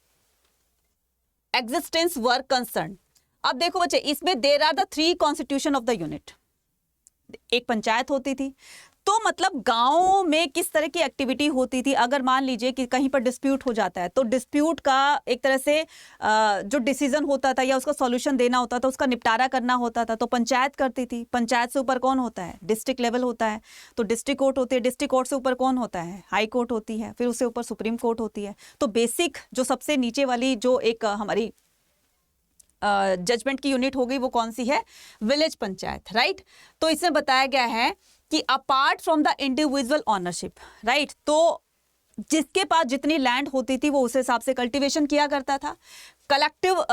existence were concerned. अब देखो बच्चे, इसमें there are the three constitution of the unit. एक पंचायत होती थी, तो मतलब गांव में किस तरह की एक्टिविटी होती थी। अगर मान लीजिए कि कहीं पर डिस्प्यूट हो जाता है, तो डिस्प्यूट का एक तरह से जो डिसीजन होता था या उसका सॉल्यूशन देना होता था, उसका निपटारा करना होता था, तो पंचायत करती थी। पंचायत से ऊपर कौन होता है? डिस्ट्रिक्ट लेवल होता है, तो डिस्ट्रिक्ट कोर्ट होती है। डिस्ट्रिक्ट कोर्ट से ऊपर कौन होता है? हाई कोर्ट होती है, फिर उससे ऊपर सुप्रीम कोर्ट होती है। तो बेसिक जो सबसे नीचे वाली जो एक हमारी जजमेंट की यूनिट हो गई, वो कौन सी है? Village panchayat, right. तो इसमें बताया गया है कि apart from the individual ownership, right, तो जिसके पास जितनी लैंड होती थी वो उस हिसाब से कल्टीवेशन किया करता था। Collective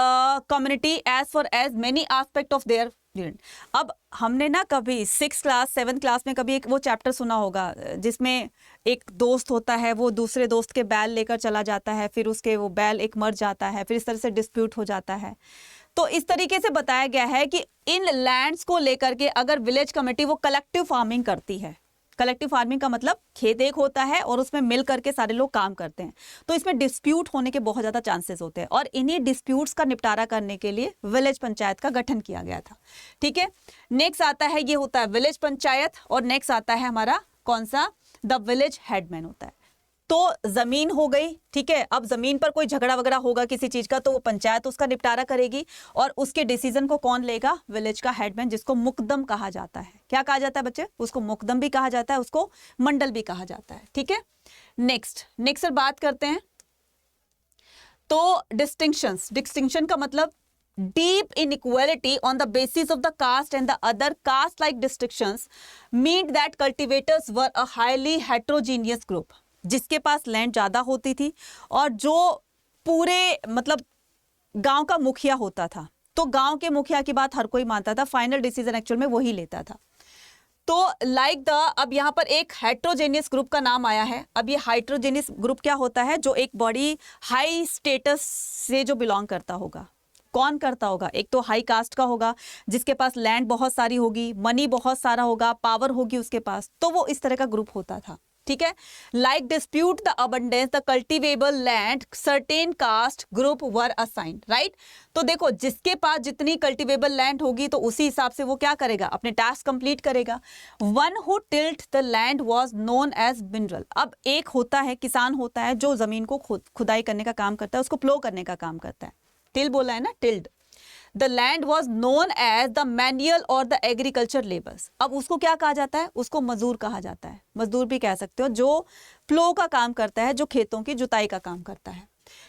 community as far as many aspect of their land. अब हमने ना कभी 6th क्लास 7th क्लास में कभी एक वो चैप्टर सुना होगा जिसमें एक दोस्त होता है, वो दूसरे दोस्त के बैल लेकर चला जाता है, फिर उसके वो बैल एक मर जाता है, फिर इस तरह से डिस्प्यूट हो जाता है। तो इस तरीके से बताया गया है कि इन लैंड्स को लेकर के अगर विलेज कमेटी वो कलेक्टिव फार्मिंग करती है। कलेक्टिव फार्मिंग का मतलब खेत एक होता है और उसमें मिल करके सारे लोग काम करते हैं, तो इसमें डिस्प्यूट होने के बहुत ज़्यादा चांसेस होते हैं, और इन्हीं डिस्प्यूट्स का निपटारा करने के लिए विलेज पंचायत का गठन किया गया था। ठीक है, नेक्स्ट आता है, ये होता है विलेज पंचायत, और नेक्स्ट आता है हमारा कौन सा? द विलेज हेडमैन होता है। तो जमीन हो गई, ठीक है। अब जमीन पर कोई झगड़ा वगड़ा होगा किसी चीज का, तो वो पंचायत उसका निपटारा करेगी, और उसके डिसीजन को कौन लेगा? विलेज का हेडमैन, जिसको मुकदम कहा जाता है। क्या कहा जाता है बच्चे? उसको मुकदम भी कहा जाता है, उसको मंडल भी कहा जाता है। ठीक है, नेक्स्ट बात करते हैं। तो डिस्टिंक्शन का मतलब deep inequality on the basis of the caste and the other caste-like distinctions meant that cultivators were a highly heterogeneous group. जिसके पास लैंड ज़्यादा होती थी और जो पूरे मतलब गांव का मुखिया होता था, तो गांव के मुखिया की बात हर कोई मानता था, फाइनल डिसीजन एक्चुअल में वही लेता था। तो अब यहाँ पर एक हेट्रोजेनियस ग्रुप का नाम आया है। अब ये हेट्रोजेनियस ग्रुप क्या होता है? जो एक बड़ी हाई स्टेटस से जो बिलोंग करता होगा। कौन करता होगा? एक तो हाई कास्ट का होगा, जिसके पास लैंड बहुत सारी होगी, मनी बहुत सारा होगा, पावर होगी उसके पास, तो वो इस तरह का ग्रुप होता था। ठीक है, like dispute the abundance the cultivable land certain caste group were assign, right. तो देखो, जिसके पास जितनी कल्टीवेबल लैंड होगी तो उसी हिसाब से वो क्या करेगा? अपने टास्क कंप्लीट करेगा। One who tilt the land was known as mineral. अब एक होता है, किसान होता है, जो जमीन को खुदाई करने का काम करता है, उसको प्लो करने का काम करता है। टिल बोला है ना, tilled. The land was known as the manual और द एग्रीकल्चर लेबर्स। अब उसको क्या कहा जाता है? उसको मजदूर कहा जाता है। मजदूर भी कह सकते हो, जो प्लो का काम करता है, जो खेतों की जुताई का काम करता है।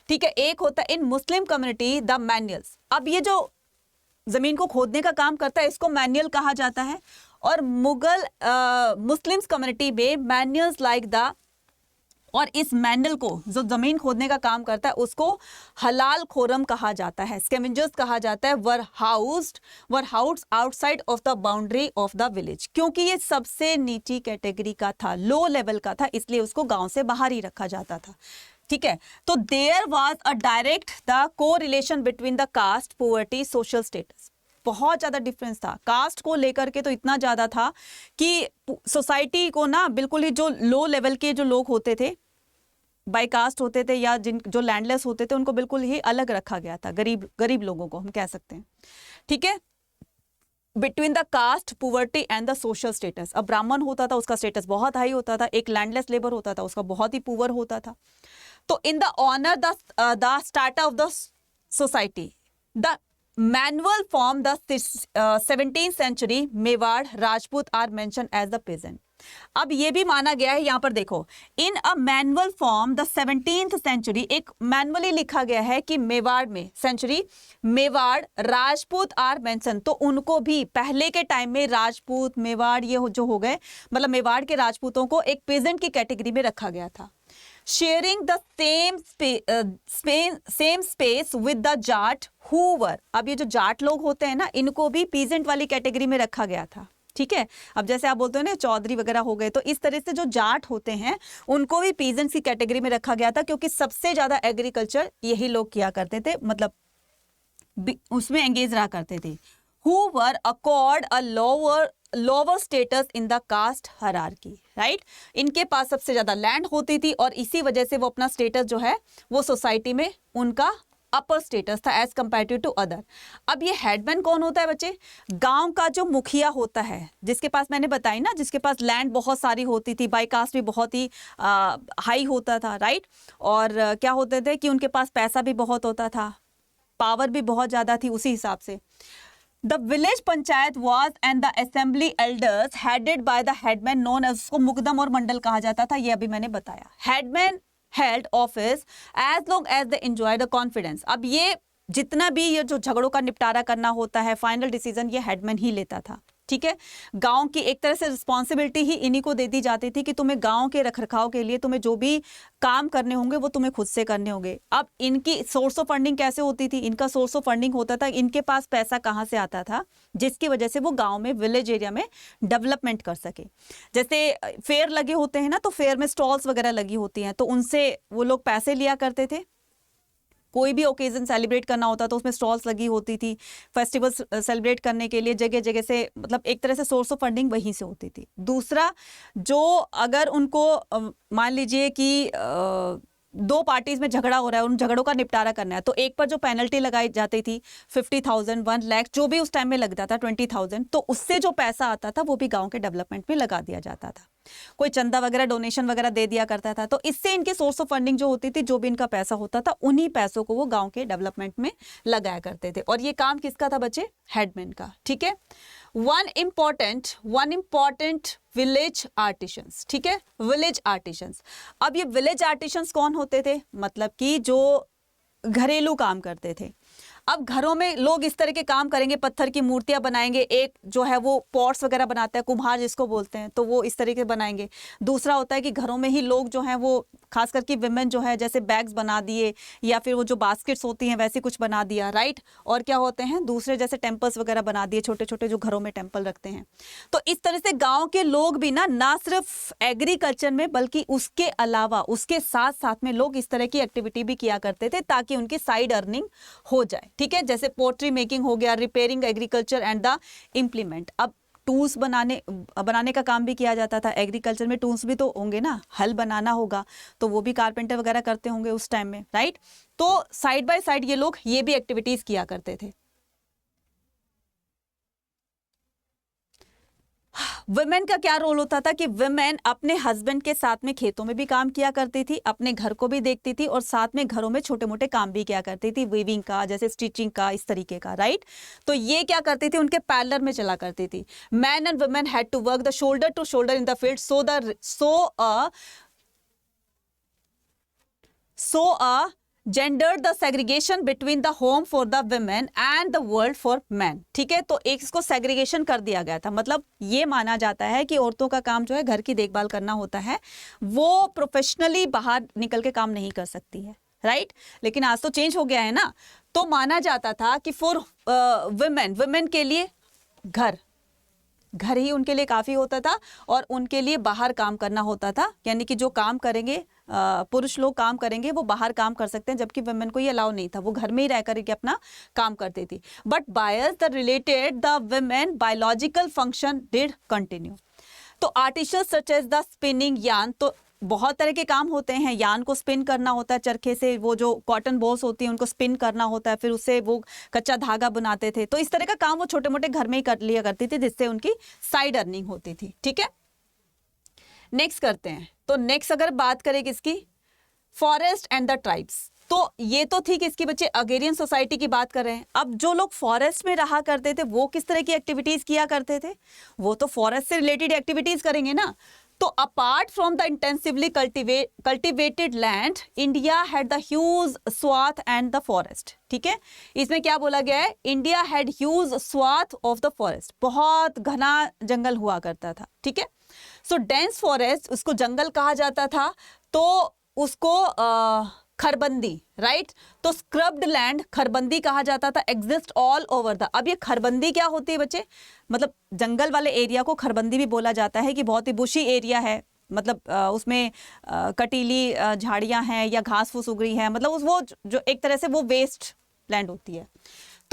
ठीक है, एक होता है इन मुस्लिम कम्युनिटी द मैनुअल्स। अब ये जो जमीन को खोदने का काम करता है, इसको मैनुअल कहा जाता है। और मुगल मुस्लिम्स कम्युनिटी में मैनुअल्स लाइक द, और इस मैनुअल को जो जमीन खोदने का काम करता है उसको हलाल खोरम कहा जाता है, स्कैवेंजर्स कहा जाता है, were housed outside of the boundary of the village. क्योंकि ये सबसे नीची कैटेगरी का था, लो लेवल का था, इसलिए उसको गांव से बाहर ही रखा जाता था। ठीक है, तो there was a direct the correlation between the caste, poverty, social status. बहुत ज़्यादा डिफरेंस था कास्ट को लेकर के, तो इतना ज़्यादा था कि सोसाइटी को ना बिल्कुल ही जो लो लेवल के जो लोग होते थे, बाई कास्ट होते थे, या जो लैंडलेस होते थे, उनको बिल्कुल ही अलग रखा गया था। गरीब लोगों को हम कह सकते हैं। ठीक है, between the caste, poverty and the social status. अब ब्राह्मण होता था, उसका स्टेटस बहुत हाई होता था, एक लैंडलेस लेबर होता था, उसका बहुत ही पुअर होता था। तो in the honour the starter of the society, the manual form the 17th century Mewar Rajput are mention as the peasant. अब ये भी माना गया है, यहां पर देखो, in a manual form the 17th century, एक मैनुअली लिखा गया है कि मेवाड़ में century Mewar Rajput are mention. तो उनको भी पहले के टाइम में राजपूत, मेवाड़, ये जो हो गए, मतलब मेवाड़ के राजपूतों को एक पेजेंट की कैटेगरी में रखा गया था। Sharing the same space with the Jat Hoover. अब ये जो जाट लोग होते हैं ना, इनको भी पीजेंट वाली कैटेगरी में रखा गया था। ठीक है, अब जैसे आप बोलते हो ना चौधरी वगैरह हो गए, तो इस तरह से जो जाट होते हैं उनको भी पीजेंट्स की कैटेगरी में रखा गया था, क्योंकि सबसे ज्यादा एग्रीकल्चर यही लोग किया करते थे, मतलब उसमें एंगेज रहा करते थे। who were accord a lower status in the caste hierarchy, right? इनके पास सबसे ज्यादा लैंड होती थी और इसी वजह से वो अपना स्टेटस जो है वो सोसाइटी में उनका अपर स्टेटस था एज कंपेरेटिव टू अदर। अब ये हेडमैन कौन होता है बच्चे? गांव का जो मुखिया होता है, जिसके पास मैंने बताई ना, जिसके पास लैंड बहुत सारी होती थी, बाई कास्ट भी बहुत ही हाई होता था, राइट? और क्या होते थे कि उनके पास पैसा भी बहुत होता था, पावर भी बहुत ज्यादा थी। उसी हिसाब से the village panchayat was and the assembly elders headed by the headman known as, उसको मुकदम और मंडल कहा जाता था, ये अभी मैंने बताया। Headman held office as long as they enjoy the confidence। अब ये जितना भी ये जो झगड़ों का निपटारा करना होता है, फाइनल डिसीजन ये हेडमैन ही लेता था, ठीक है? गांव की एक तरह से रिस्पॉन्सिबिलिटी ही इन्हीं को दे दी जाती थी कि तुम्हें गांव के रखरखाव के लिए तुम्हें जो भी काम करने होंगे वो तुम्हें खुद से करने होंगे। अब इनकी सोर्स ऑफ फंडिंग कैसे होती थी? इनका सोर्स ऑफ फंडिंग होता था, इनके पास पैसा कहाँ से आता था, जिसकी वजह से वो गांव में, विलेज एरिया में डेवलपमेंट कर सके। जैसे फेयर लगे होते हैं ना, तो फेयर में स्टॉल्स वगैरह लगी होती हैं, तो उनसे वो लोग पैसे लिया करते थे। कोई भी ओकेजन सेलिब्रेट करना होता तो उसमें स्टॉल्स लगी होती थी, फेस्टिवल्स सेलिब्रेट करने के लिए जगह जगह से, मतलब एक तरह से सोर्स ऑफ फंडिंग वहीं से होती थी। दूसरा, जो अगर उनको मान लीजिए कि दो पार्टीज में झगड़ा हो रहा है, उन झगड़ों का निपटारा करना है, तो एक पर जो पेनल्टी लगाई जाती थी 50,000, 1 लाख, जो भी उस टाइम में लगता था 20,000, तो उससे जो पैसा आता था वो भी गांव के डेवलपमेंट में लगा दिया जाता था। कोई चंदा वगैरह, डोनेशन वगैरह दे दिया करता था, तो इससे इनके सोर्स ऑफ फंडिंग जो होती थी, जो भी इनका पैसा होता था, उन्हीं पैसों को वो गांव के डेवलपमेंट में लगाया करते थे। और ये काम किसका था बच्चे? हेडमैन का, ठीक है? वन इंपॉर्टेंट विलेज आर्टिशंस, ठीक है? Village artisans. अब ये विलेज आर्टिशंस कौन होते थे? मतलब कि जो घरेलू काम करते थे। अब घरों में लोग इस तरह के काम करेंगे, पत्थर की मूर्तियां बनाएंगे, एक जो है वो पॉट्स वगैरह बनाता है, कुम्हार जिसको बोलते हैं, तो वो इस तरीके से बनाएंगे। दूसरा होता है कि घरों में ही लोग जो हैं वो, खास करके विमेन जो है, जैसे बैग्स बना दिए या फिर वो जो बास्केट्स होती हैं वैसे कुछ बना दिया, राइट? और क्या होते हैं दूसरे, जैसे टेम्पल्स वगैरह बना दिए, छोटे छोटे जो घरों में टेम्पल रखते हैं। तो इस तरह से गाँव के लोग भी ना सिर्फ एग्रीकल्चर में, बल्कि उसके अलावा, उसके साथ साथ में लोग इस तरह की एक्टिविटी भी किया करते थे ताकि उनकी साइड अर्निंग हो जाए, ठीक है? जैसे पोट्री मेकिंग हो गया, repairing agriculture and the implement. अब टूल्स बनाने का काम भी किया जाता था। एग्रीकल्चर में टूल्स भी तो होंगे ना, हल बनाना होगा तो वो भी कारपेंटर वगैरह करते होंगे उस टाइम में, राइट? तो साइड बाय साइड ये लोग ये भी एक्टिविटीज किया करते थे। वुमेन का क्या रोल होता था कि वुमेन अपने हस्बैंड के साथ में खेतों में भी काम किया करती थी, अपने घर को भी देखती थी और साथ में घरों में छोटे मोटे काम भी किया करती थी, वीविंग का, जैसे स्टिचिंग का, इस तरीके का, राइट? तो ये क्या करती थी? उनके पैरेलल में चला करती थी। Man and women had to work the shoulder to shoulder in the field, so gendered the segregation between the home for the women and the world for men, ठीक है? तो एक इसको सेग्रीगेशन कर दिया गया था। मतलब ये माना जाता है कि औरतों का काम जो है घर की देखभाल करना होता है, वो प्रोफेशनली बाहर निकल के काम नहीं कर सकती है, राइट? लेकिन आज तो चेंज हो गया है ना। तो माना जाता था कि फॉर वुमेन के लिए घर ही उनके लिए काफी होता था और उनके लिए बाहर काम करना होता था, यानी कि जो काम करेंगे, पुरुष लोग काम करेंगे, वो बाहर काम कर सकते हैं, जबकि वुमेन को ये अलाउ नहीं था, वो घर में ही रह करके अपना काम करती थी। But biases the related the women biological function did continue. तो artificial such as the spinning yarn, तो बहुत तरह के काम होते हैं। यार्न को स्पिन करना होता है चरखे से, वो जो कॉटन बॉल्स होती हैं उनको स्पिन करना होता है, फिर उससे वो कच्चा धागा बनाते थे। तो इस तरह का काम वो छोटे मोटे घर में ही कर लिया करती थी, जिससे उनकी साइड अर्निंग होती थी, ठीक है? नेक्स्ट करते हैं। तो नेक्स्ट अगर बात करें किसकी, फॉरेस्ट एंड द ट्राइब्स, तो ये तो थी कि इसकी बच्चे अग्रेरियन सोसाइटी की बात कर रहे हैं। अब जो लोग फॉरेस्ट में रहा करते थे वो किस तरह की एक्टिविटीज किया करते थे? वो तो फॉरेस्ट से रिलेटेड एक्टिविटीज करेंगे ना। तो apart from the intensively cultivated land, India had the huge swath and the forest, ठीक है? इसमें क्या बोला गया है? India had huge swath of the forest, बहुत घना जंगल हुआ करता था, ठीक है? सो डेंस फॉरेस्ट, उसको जंगल कहा जाता था, तो उसको खरबंदी, राइट? तो स्क्रब्ड लैंड खरबंदी कहा जाता था, एग्जिस्ट ऑल ओवर द। अब ये खरबंदी क्या होती है बच्चे? मतलब जंगल वाले एरिया को खरबंदी भी बोला जाता है कि बहुत ही बुशी एरिया है, मतलब उसमें कटीली झाड़ियां हैं या घास फूस उग रही है, मतलब वो जो एक तरह से वो वेस्ट लैंड होती है।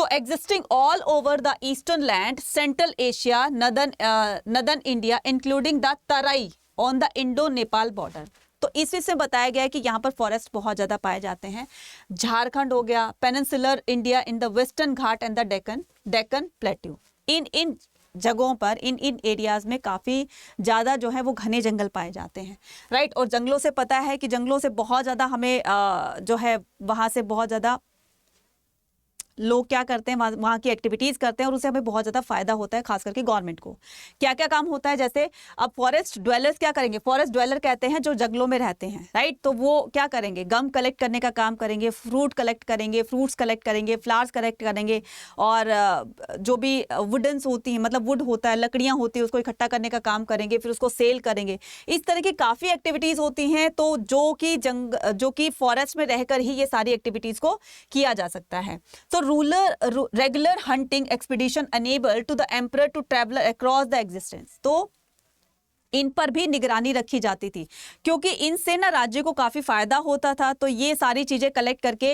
तो existing all over the eastern land, central Asia, northern India including the Terai on the Indo Nepal border. तो इसी से बताया गया है कि यहाँ पर फॉरेस्ट बहुत ज्यादा पाए जाते हैं। झारखंड हो गया, peninsular India in the western Ghat and the Deccan plateau, इन जगहों पर, इन एरियाज में काफी ज्यादा जो है वो घने जंगल पाए जाते हैं, राइट। और जंगलों से पता है कि जंगलों से बहुत ज्यादा हमें जो है वहां से बहुत ज्यादा लोग क्या करते हैं, वहाँ की एक्टिविटीज करते हैं और उससे हमें बहुत ज्यादा फायदा होता है, खास करके गवर्नमेंट को। क्या क्या काम होता है, जैसे अब फॉरेस्ट ड्वेलर्स क्या करेंगे, फॉरेस्ट ड्वेलर कहते हैं जो जंगलों में रहते हैं, राइट। तो वो क्या करेंगे, गम कलेक्ट करने का काम करेंगे, फ्रूट कलेक्ट करेंगे, फ्रूट्स कलेक्ट करेंगे, फ्लावर्स कलेक्ट करेंगे, और जो भी वुडन्स होती हैं, मतलब वुड होता है, लकड़ियां होती है, उसको इकट्ठा करने का काम करेंगे, फिर उसको सेल करेंगे। इस तरह की काफी एक्टिविटीज होती हैं, तो जो कि फॉरेस्ट में रहकर ही ये सारी एक्टिविटीज को किया जा सकता है। तो regular hunting expedition enabled to the emperor to travel across the existence। तो इन पर भी निगरानी रखी जाती थी, क्योंकि इनसे ना राज्य को काफी फायदा होता था। तो ये सारी चीजें कलेक्ट करके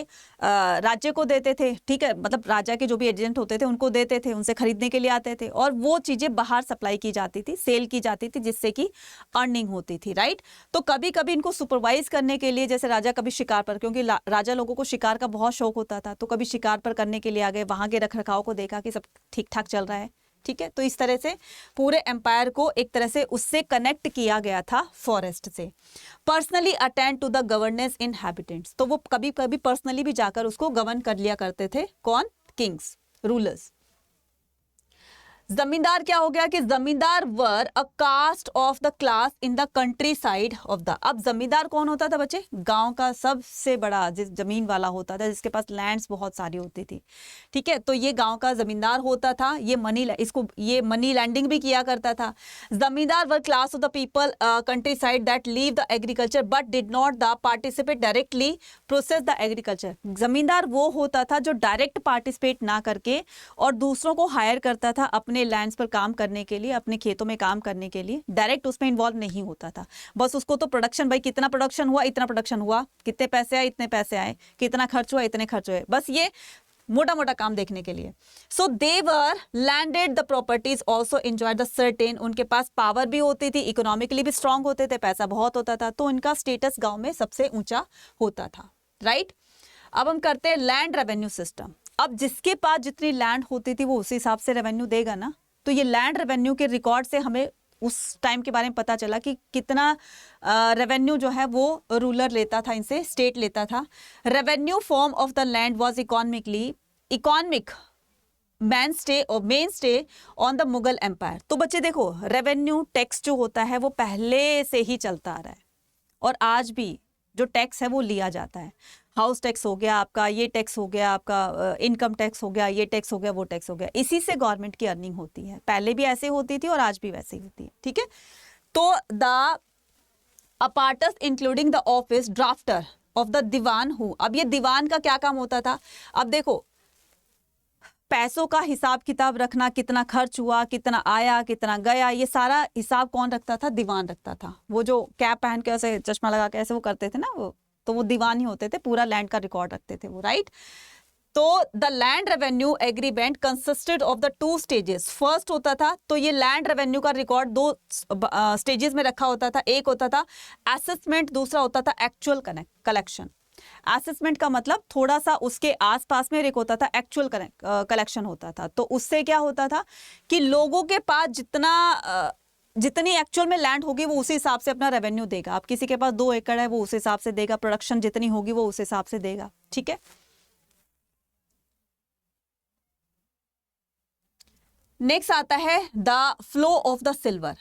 राज्य को देते थे, ठीक है, मतलब राजा के जो भी एजेंट होते थे उनको देते थे, उनसे खरीदने के लिए आते थे, और वो चीजें बाहर सप्लाई की जाती थी, सेल की जाती थी, जिससे कि अर्निंग होती थी, राइट। तो कभी कभी इनको सुपरवाइज करने के लिए, जैसे राजा कभी शिकार पर, क्योंकि राजा लोगों को शिकार का बहुत शौक होता था, तो कभी शिकार पर करने के लिए आ गए, वहां के रख रखाव को देखा कि सब ठीक ठाक चल रहा है, ठीक है। तो इस तरह से पूरे एम्पायर को एक तरह से उससे कनेक्ट किया गया था, फॉरेस्ट से। Personally attend to the governance inhabitants, तो वो कभी कभी पर्सनली भी जाकर उसको गवर्न कर लिया करते थे। कौन? Kings, rulers. जमींदार क्या हो गया कि zamindar were a caste of the class in the countryside of the. अब जमींदार कौन होता था बच्चे? गांव का सबसे बड़ा जिस जमीन वाला होता था, जिसके पास लैंड्स बहुत सारी होती थी, ठीक है। तो ये गांव का जमींदार होता था। ये मनी लैंडिंग भी किया करता था। Zamindar were class of the people countryside that leave the agriculture but did not the participate directly process the agriculture. Zamindar वो होता था जो डायरेक्ट पार्टिसिपेट ना करके और दूसरों को हायर करता था अपने लैंड्स पर काम करने के लिए, अपने खेतों में काम करने के लिए, डायरेक्ट उसमें इन्वॉल्व नहीं होता था। बस उसको तो प्रोडक्शन, भाई कितना प्रोडक्शन हुआ, इतना प्रोडक्शन हुआ, कितने पैसे आए, इतने पैसे आए, कितना खर्च हुआ, इतने खर्च हुए, बस ये मोटा मोटा काम देखने के लिए। So they were landed the properties also enjoyed the certain, उनके पास पावर भी होती थी, इकोनॉमिकली भी स्ट्रांग होते थे, पैसा बहुत होता था, तो उनका स्टेटस गांव में सबसे ऊंचा होता था, राइट। अब हम करते हैं लैंड रेवेन्यू सिस्टम। अब जिसके पास जितनी लैंड होती थी वो उस हिसाब से रेवेन्यू देगा ना। तो ये लैंड रेवेन्यू के रिकॉर्ड से हमें उस टाइम के बारे में पता चला कि कितना रेवेन्यू जो है वो रूलर लेता था, इनसे स्टेट लेता था। Revenue form of the land was economic mainstay on the Mughal empire. तो बच्चे देखो, रेवेन्यू टैक्स जो होता है वो पहले से ही चलता आ रहा है, और आज भी जो टैक्स है वो लिया जाता है। हाउस टैक्स हो गया आपका, ये टैक्स हो गया आपका, इनकम टैक्स हो गया, ये टैक्स हो गया, वो टैक्स हो गया, इसी से गवर्नमेंट की अर्निंग होती है। पहले भी ऐसे होती थी और आज भी वैसे ही होती है, ठीक है। तो the aparts including the office drafter of the Diwan हूँ। अब ये दीवान का क्या काम होता था? अब देखो, पैसों का हिसाब किताब रखना, कितना खर्च हुआ, कितना आया, कितना गया, ये सारा हिसाब कौन रखता था? दीवान रखता था। वो जो कैप पहन के ऐसे चश्मा लगा के ऐसे वो करते थे ना, वो तो वो दीवान ही होते थे, पूरा लैंड का रिकॉर्ड रखते थे वो, राइट। तो the land revenue agreement consisted of the 2 stages. First होता था, तो ये लैंड रेवेन्यू का रिकॉर्ड 2 स्टेजेस में रखा होता था। एक होता था असेसमेंट, दूसरा होता था एक्चुअल कलेक्शन। असेसमेंट का मतलब थोड़ा सा उसके आसपास में, एक होता था एक्चुअल कलेक्शन होता था। तो उससे क्या होता था कि लोगों के पास जितनी एक्चुअल में लैंड होगी वो उसी हिसाब से अपना रेवेन्यू देगा। अब किसी के पास 2 एकड़ है वो उस हिसाब से देगा, प्रोडक्शन जितनी होगी वो उस हिसाब से देगा, ठीक है। नेक्स्ट आता है the flow of the silver.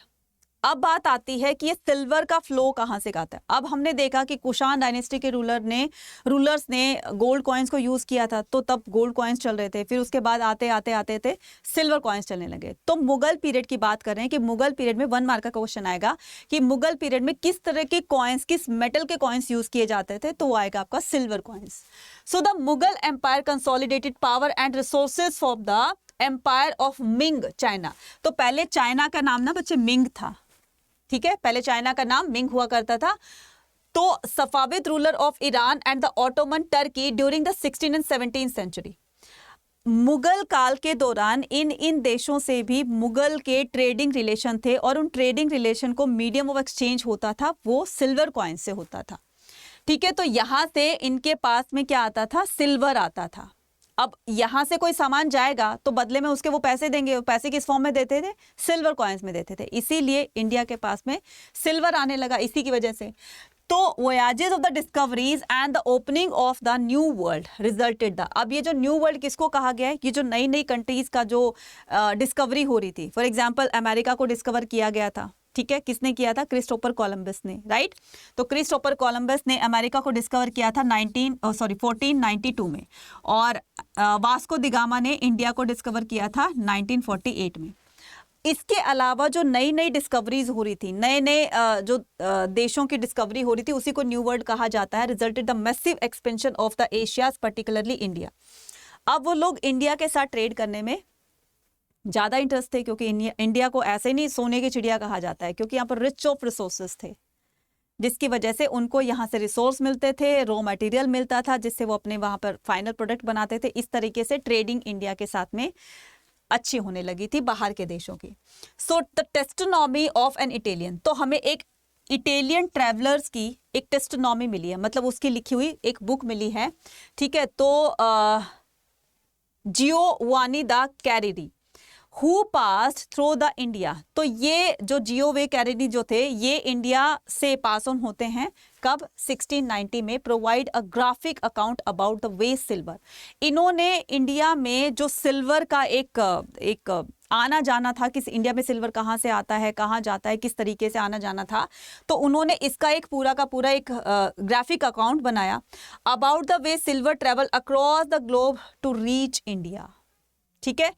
अब बात आती है कि ये सिल्वर का फ्लो कहां से आता है। अब हमने देखा कि कुषाण डायनेस्टी के रूलर्स ने गोल्ड कॉइन्स को यूज किया था, तो तब गोल्ड कॉइन्स चल रहे थे। फिर उसके बाद आते थे सिल्वर कॉइन्स चलने लगे। तो मुगल पीरियड की बात कर रहे हैं कि मुगल पीरियड में 1 मार्क का क्वेश्चन आएगा कि मुगल पीरियड में किस तरह के कॉइन्स, किस मेटल के कॉइन्स यूज किए जाते थे, तो वो आएगा आपका silver coins. So the Mughal empire consolidated power and resources for the empire of Ming China. तो पहले चाइना का नाम ना बच्चे मिंग था, ठीक है, पहले चाइना का नाम मिंग हुआ करता था। तो Safavid ruler of Iran and the Ottoman Turkey during the 16th and 17th century. Mughal काल के दौरान इन देशों से भी मुगल के ट्रेडिंग रिलेशन थे और उन ट्रेडिंग रिलेशन को मीडियम ऑफ एक्सचेंज होता था वो सिल्वर कॉइन से होता था। ठीक है, तो यहां से इनके पास में क्या आता था, सिल्वर आता था। अब यहां से कोई सामान जाएगा तो बदले में उसके वो पैसे देंगे, वो पैसे किस फॉर्म में देते थे, सिल्वर कॉइन्स में देते थे। इसीलिए इंडिया के पास में सिल्वर आने लगा इसी की वजह से। तो voyages of the discoveries and the opening of the new world resulted the, अब ये जो न्यू वर्ल्ड किसको कहा गया है, कि जो नई नई कंट्रीज का जो डिस्कवरी हो रही थी। फॉर एग्जांपल अमेरिका को डिस्कवर किया गया था, ठीक है, किसने किया था, क्रिस्टोफर कोलंबस ने, राइट। तो क्रिस्टोफर कोलंबस ने अमेरिका को डिस्कवर किया था 1492 में, और वास्को द गामा ने इंडिया को डिस्कवर किया था 1948 में। इसके अलावा जो नई नई डिस्कवरीज हो रही थी, नए नए जो देशों की डिस्कवरी हो रही थी, उसी को न्यू वर्ल्ड कहा जाता है। Resulted the massive expansion of the Asia's, particularly India. अब वो लोग इंडिया के साथ ट्रेड करने में ज़्यादा इंटरेस्ट थे, क्योंकि इंडिया को ऐसे नहीं सोने की चिड़िया कहा जाता है, क्योंकि यहाँ पर रिच ऑफ रिसोर्सेज थे, जिसकी वजह से उनको यहाँ से रिसोर्स मिलते थे, रॉ मटेरियल मिलता था, जिससे वो अपने वहाँ पर फाइनल प्रोडक्ट बनाते थे। इस तरीके से ट्रेडिंग इंडिया के साथ में अच्छी होने लगी थी बाहर के देशों की। So the testimony of an Italian, तो हमें एक इटालियन ट्रैवलर्स की एक टेस्टोनॉमी मिली है, मतलब उसकी लिखी हुई एक बुक मिली है, ठीक है। तो Giovanni da Careri who passed through the India, तो ये जो जियोवे कैरिडी जो थे ये इंडिया से पास ऑन होते हैं कब, 1690 में। Provide a graphic account about the way silver, इन्होंने इंडिया में जो सिल्वर का एक आना जाना था, किस इंडिया में सिल्वर कहाँ से आता है, कहाँ जाता है, किस तरीके से आना जाना था, तो उन्होंने इसका एक पूरा का पूरा एक ग्राफिक अकाउंट बनाया about the way silver travel across the globe to reach India. ठीक है,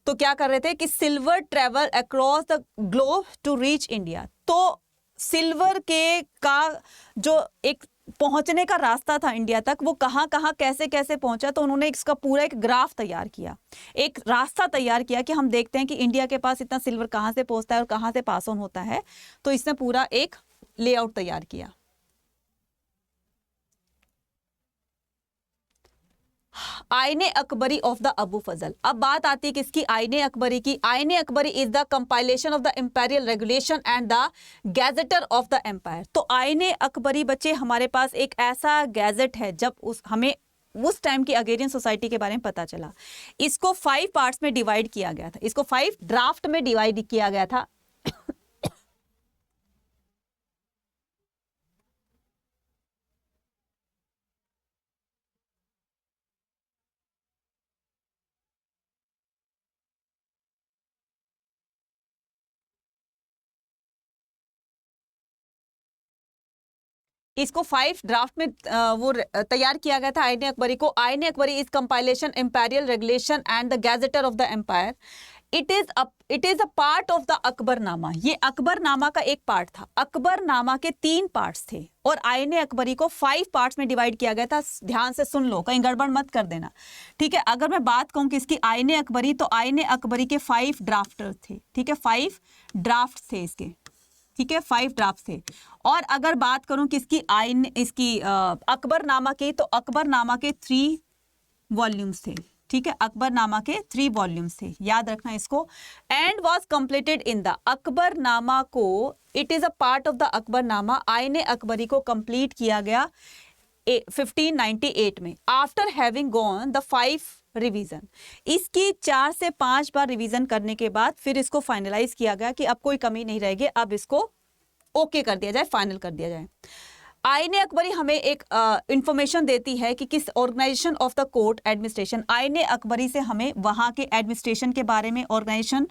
तो क्या कर रहे थे कि silver travel across the globe to reach India. तो सिल्वर के का जो एक पहुंचने का रास्ता था इंडिया तक, वो कहाँ कहाँ कैसे कैसे पहुंचा, तो उन्होंने इसका पूरा एक ग्राफ तैयार किया, एक रास्ता तैयार किया कि हम देखते हैं कि इंडिया के पास इतना सिल्वर कहाँ से पहुंचता है और कहाँ से पास ऑन होता है। तो इसने पूरा एक लेआउट तैयार किया। आईने अकबरी ऑफ द अबू फजल, अब बात आती है किसकी, आईने अकबरी की। Aine Akbari is the compilation of the imperial regulation and the gazetteer of the empire. तो आईने अकबरी बच्चे हमारे पास एक ऐसा गैजेट है, जब हमें उस टाइम की अगेरियन सोसाइटी के बारे में पता चला। इसको 5 पार्ट्स में डिवाइड किया गया था, इसको 5 ड्राफ्ट में डिवाइड किया गया था। इसको 5 ड्राफ्ट में वो तैयार किया गया था आईने अकबरी को। Aine Akbari is compilation imperial regulation and the gazetteer of the empire. It is a part of the Akbarnama. ये अकबरनामा का एक पार्ट था। अकबरनामा के 3 पार्ट्स थे और आईने अकबरी को 5 पार्ट्स में डिवाइड किया गया था। ध्यान से सुन लो, कहीं गड़बड़ मत कर देना, ठीक है। अगर मैं बात कहूं कि इसकी आईने अकबरी, तो आईने अकबरी के 5 ड्राफ्टर थे, ठीक है, 5 ड्राफ्ट थे इसके, ठीक है, 5 ड्राफ्ट थे। और अगर बात करूं किसकी इसकी अकबरनामा की, तो अकबरनामा के 3 वॉल्यूम्स थे, ठीक है, अकबरनामा के 3 वॉल्यूम्स थे, याद रखना इसको। And was completed in the Akbarnama को, it is a part of the Akbarnama. Aine Akbari को कंप्लीट किया गया 1598 में, after having gone the 5 revision. इसकी 4 से 5 बार रिवीजन करने के बाद फिर इसको फाइनलाइज किया गया कि अब कोई कमी नहीं रहेगी, अब इसको ओके कर दिया जाए, फाइनल कर दिया जाए। आईने अकबरी हमें एक इंफॉर्मेशन देती है कि किस organisation of the court administration. Aine Akbari से हमें वहाँ के एडमिनिस्ट्रेशन के बारे में, ऑर्गेनाइजेशन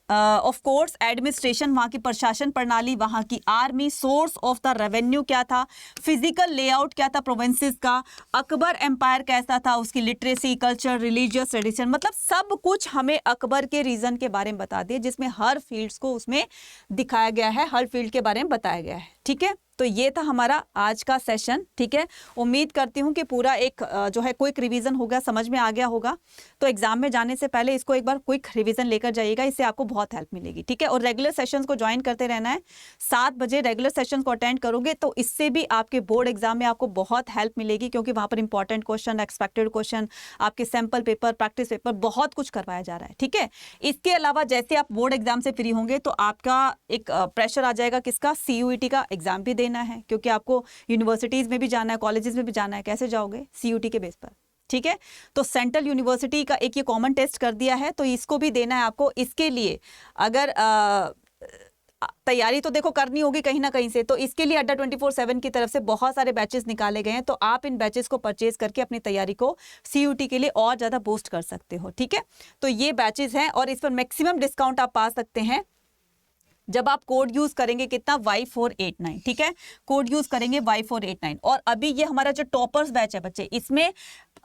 ऑफ कोर्ट्स एडमिनिस्ट्रेशन, वहाँ की प्रशासन प्रणाली, वहाँ की army, source of the revenue क्या था, फिजिकल लेआउट क्या था प्रोविंसेस का, अकबर एम्पायर कैसा था, उसकी लिटरेसी, कल्चर, रिलीजियस ट्रेडिशन, मतलब सब कुछ हमें अकबर के रीजन के बारे में बता दिए, जिसमें हर फील्ड्स को उसमें दिखाया गया है, हर फील्ड के बारे में बताया गया है, ठीक है। तो ये था हमारा आज का सेशन, ठीक है। उम्मीद करती हूँ कि पूरा एक जो है क्विक रिवीजन हो गया, समझ में आ गया होगा। तो एग्जाम में जाने से पहले इसको एक बार क्विक रिवीजन लेकर जाइएगा, इससे आपको बहुत हेल्प मिलेगी, ठीक है। और रेगुलर सेशंस को ज्वाइन करते रहना है, 7 बजे रेगुलर सेशंस को अटेंड करोगे तो इससे भी आपके बोर्ड एग्जाम में आपको बहुत हेल्प मिलेगी, क्योंकि वहां पर इंपॉर्टेंट क्वेश्चन, एक्सपेक्टेड क्वेश्चन, आपके सैंपल पेपर, प्रैक्टिस पेपर, बहुत कुछ करवाया जा रहा है, ठीक है। इसके अलावा जैसे आप बोर्ड एग्जाम से फ्री होंगे तो आपका एक प्रेशर आ जाएगा, किसका, CUET का एग्जाम भी देना है, क्योंकि आपको यूनिवर्सिटीज में भी जाना है, कॉलेजेस में भी जाना है। कैसे जाओगे? CUET के बेस पर, ठीक है। तो सेंट्रल यूनिवर्सिटी का एक ये कॉमन टेस्ट कर दिया है, तो इसको भी देना है आपको। इसके लिए अगर तैयारी तो देखो करनी होगी कहीं ना कहीं से, तो इसके लिए अड्डा 24/7 की तरफ से बहुत सारे बैचेस निकाले गए हैं, तो आप इन बैचेस को परचेज करके अपनी तैयारी को CUET के लिए और ज्यादा बूस्ट कर सकते हो, ठीक है। तो ये बैचेस हैं और इस पर मैक्सिमम डिस्काउंट आप पा सकते हैं जब आप कोड यूज करेंगे, कितना, Y489, ठीक है। कोड यूज करेंगे Y489। और अभी ये हमारा जो टॉपर्स बैच है बच्चे, इसमें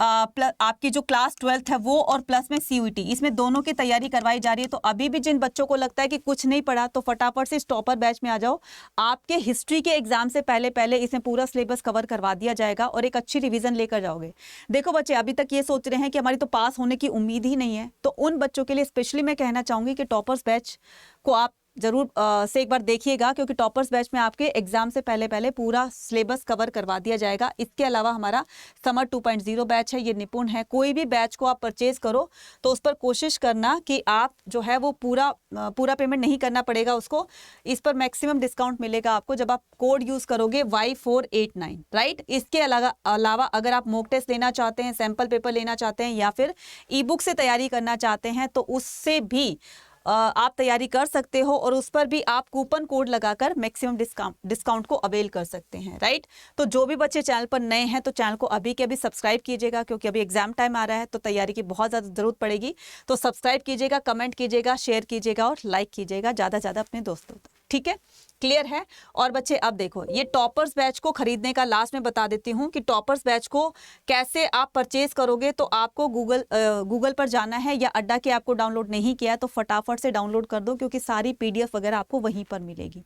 आपकी जो क्लास 12th है वो और प्लस में CUET, इसमें दोनों की तैयारी करवाई जा रही है। तो अभी भी जिन बच्चों को लगता है कि कुछ नहीं पढ़ा, तो फटाफट से इस टॉपर बैच में आ जाओ। आपके हिस्ट्री के एग्जाम से पहले पहले इसमें पूरा सिलेबस कवर करवा दिया जाएगा और एक अच्छी रिवीजन लेकर जाओगे। देखो बच्चे, अभी तक ये सोच रहे हैं कि हमारी तो पास होने की उम्मीद ही नहीं है, तो उन बच्चों के लिए स्पेशली मैं कहना चाहूंगी कि टॉपर्स बैच को आप जरूर से एक बार देखिएगा, क्योंकि टॉपर्स बैच में आपके एग्जाम से पहले पहले पूरा सिलेबस कवर करवा दिया जाएगा। इसके अलावा हमारा समर 2.0 बैच है, ये निपुण है। कोई भी बैच को आप परचेज करो तो उस पर कोशिश करना कि आप जो है वो पूरा पेमेंट नहीं करना पड़ेगा उसको। इस पर मैक्सिमम डिस्काउंट मिलेगा आपको जब आप कोड यूज करोगे Y489, राइट। इसके अलावा अगर आप मॉक टेस्ट लेना चाहते हैं, सैंपल पेपर लेना चाहते हैं या फिर ई बुक से तैयारी करना चाहते हैं, तो उससे भी आप तैयारी कर सकते हो और उस पर भी आप कूपन कोड लगाकर मैक्सिमम डिस्काउंट को अवेल कर सकते हैं, राइट। तो जो भी बच्चे चैनल पर नए हैं तो चैनल को अभी के अभी सब्सक्राइब कीजिएगा, क्योंकि अभी एग्जाम टाइम आ रहा है तो तैयारी की बहुत ज़्यादा जरूरत पड़ेगी। तो सब्सक्राइब कीजिएगा, कमेंट कीजिएगा, शेयर कीजिएगा और लाइक कीजिएगा ज़्यादा से ज़्यादा अपने दोस्तों तक, ठीक है। क्लियर है। और बच्चे अब देखो, ये टॉपर्स बैच को खरीदने का लास्ट में बता देती हूँ कि टॉपर्स बैच को कैसे आप परचेज करोगे। तो आपको गूगल पर जाना है, या अड्डा के आपको डाउनलोड नहीं किया तो फटाफट से डाउनलोड कर दो, क्योंकि सारी PDF वगैरह आपको वहीं पर मिलेगी,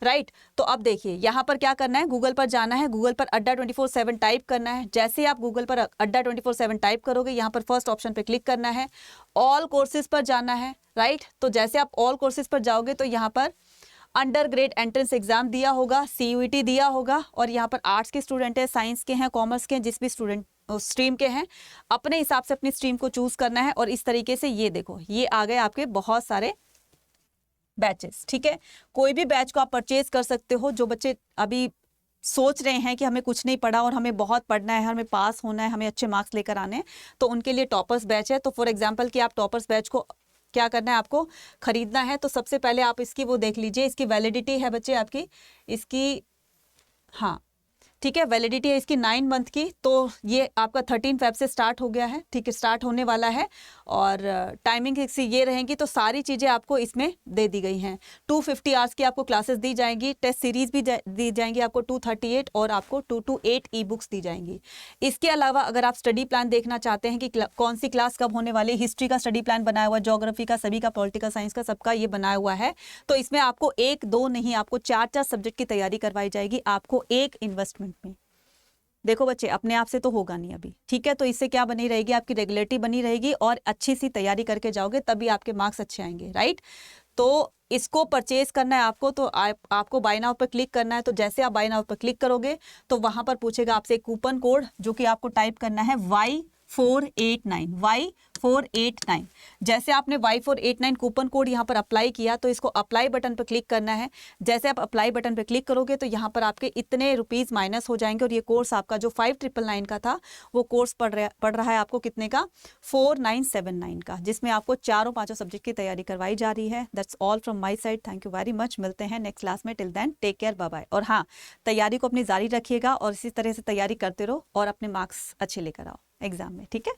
राइट। तो अब देखिए यहाँ पर क्या करना है, गूगल पर जाना है, गूगल पर अड्डा 24/7 टाइप करना है। जैसे आप गूगल पर अड्डा 24/7 टाइप करोगे, यहाँ पर फर्स्ट ऑप्शन पर क्लिक करना है, ऑल कोर्सेज पर जाना है, राइट। तो जैसे आप ऑल कोर्सेज पर जाओगे तो यहाँ पर अंडर ग्रेड एंट्रेंस एग्जाम दिया होगा, CUET दिया होगा, और यहाँ पर आर्ट्स के स्टूडेंट है, साइंस के हैं, कॉमर्स के हैं, जिस भी स्टूडेंट स्ट्रीम के हैं, अपने हिसाब से अपनी स्ट्रीम को चूज करना है। और इस तरीके से ये देखो, ये आ गए आपके बहुत सारे बैचेस, ठीक है। कोई भी बैच को आप परचेज कर सकते हो। जो बच्चे अभी सोच रहे हैं कि हमें कुछ नहीं पढ़ा और हमें बहुत पढ़ना है, हमें पास होना है, हमें अच्छे मार्क्स लेकर आने हैं, तो उनके लिए टॉपर्स बैच है। तो फॉर एग्जाम्पल कि आप टॉपर्स बैच को क्या करना है, आपको खरीदना है, तो सबसे पहले आप इसकी वो देख लीजिए, इसकी वैलिडिटी है बच्चे आपकी, इसकी, हाँ ठीक है, वैलिडिटी है इसकी 9 मंथ की। तो ये आपका 13 Feb से स्टार्ट हो गया है, ठीक है, स्टार्ट होने वाला है। और टाइमिंग ये रहेंगी। तो सारी चीज़ें आपको इसमें दे दी गई हैं। 250 आवर्स की आपको क्लासेस दी जाएंगी, टेस्ट सीरीज भी दी जाएंगी आपको 238, और आपको 228 ई बुक्स दी जाएंगी। इसके अलावा अगर आप स्टडी प्लान देखना चाहते हैं कि कौन सी क्लास कब होने वाली, हिस्ट्री का स्टडी प्लान बनाया हुआ, ज्योग्राफी का, सभी का, पॉलिटिकल साइंस का, सबका ये बनाया हुआ है। तो इसमें आपको 1-2 नहीं, आपको 4-4 सब्जेक्ट की तैयारी करवाई जाएगी, आपको एक इन्वेस्टमेंट में। देखो बच्चे, अपने आप से तो होगा नहीं अभी, ठीक है। तो इससे क्या बनी रहेगी, आपकी रेगुलरिटी बनी रहेगी और अच्छी सी तैयारी करके जाओगे, तभी आपके मार्क्स अच्छे आएंगे, राइट। तो इसको परचेज करना है आपको, तो आपको बाय नाउ पर क्लिक करना है। तो जैसे आप बाय नाउ पर क्लिक करोगे तो वहां पर पूछेगा आपसे कूपन कोड, जो कि आपको टाइप करना है Y489। जैसे आपने Y489 कूपन कोड यहाँ पर अप्लाई किया, तो इसको अप्लाई बटन पर क्लिक करना है। जैसे आप अप्लाई बटन पर क्लिक करोगे तो यहाँ पर आपके इतने रुपीस माइनस हो जाएंगे, और ये कोर्स आपका जो 5999 का था, वो कोर्स पढ़ रहा है आपको कितने का, 4979 का, जिसमें आपको 4-5 सब्जेक्ट की तैयारी करवाई जा रही है। That's all from my side, thank you very much. मिलते हैं नेक्स्ट क्लास में, till then take care, bye bye. और हाँ, तैयारी को अपनी जारी रखिएगा और इसी तरह से तैयारी करते रहो और अपने मार्क्स अच्छे लेकर आओ एग्जाम में, ठीक है।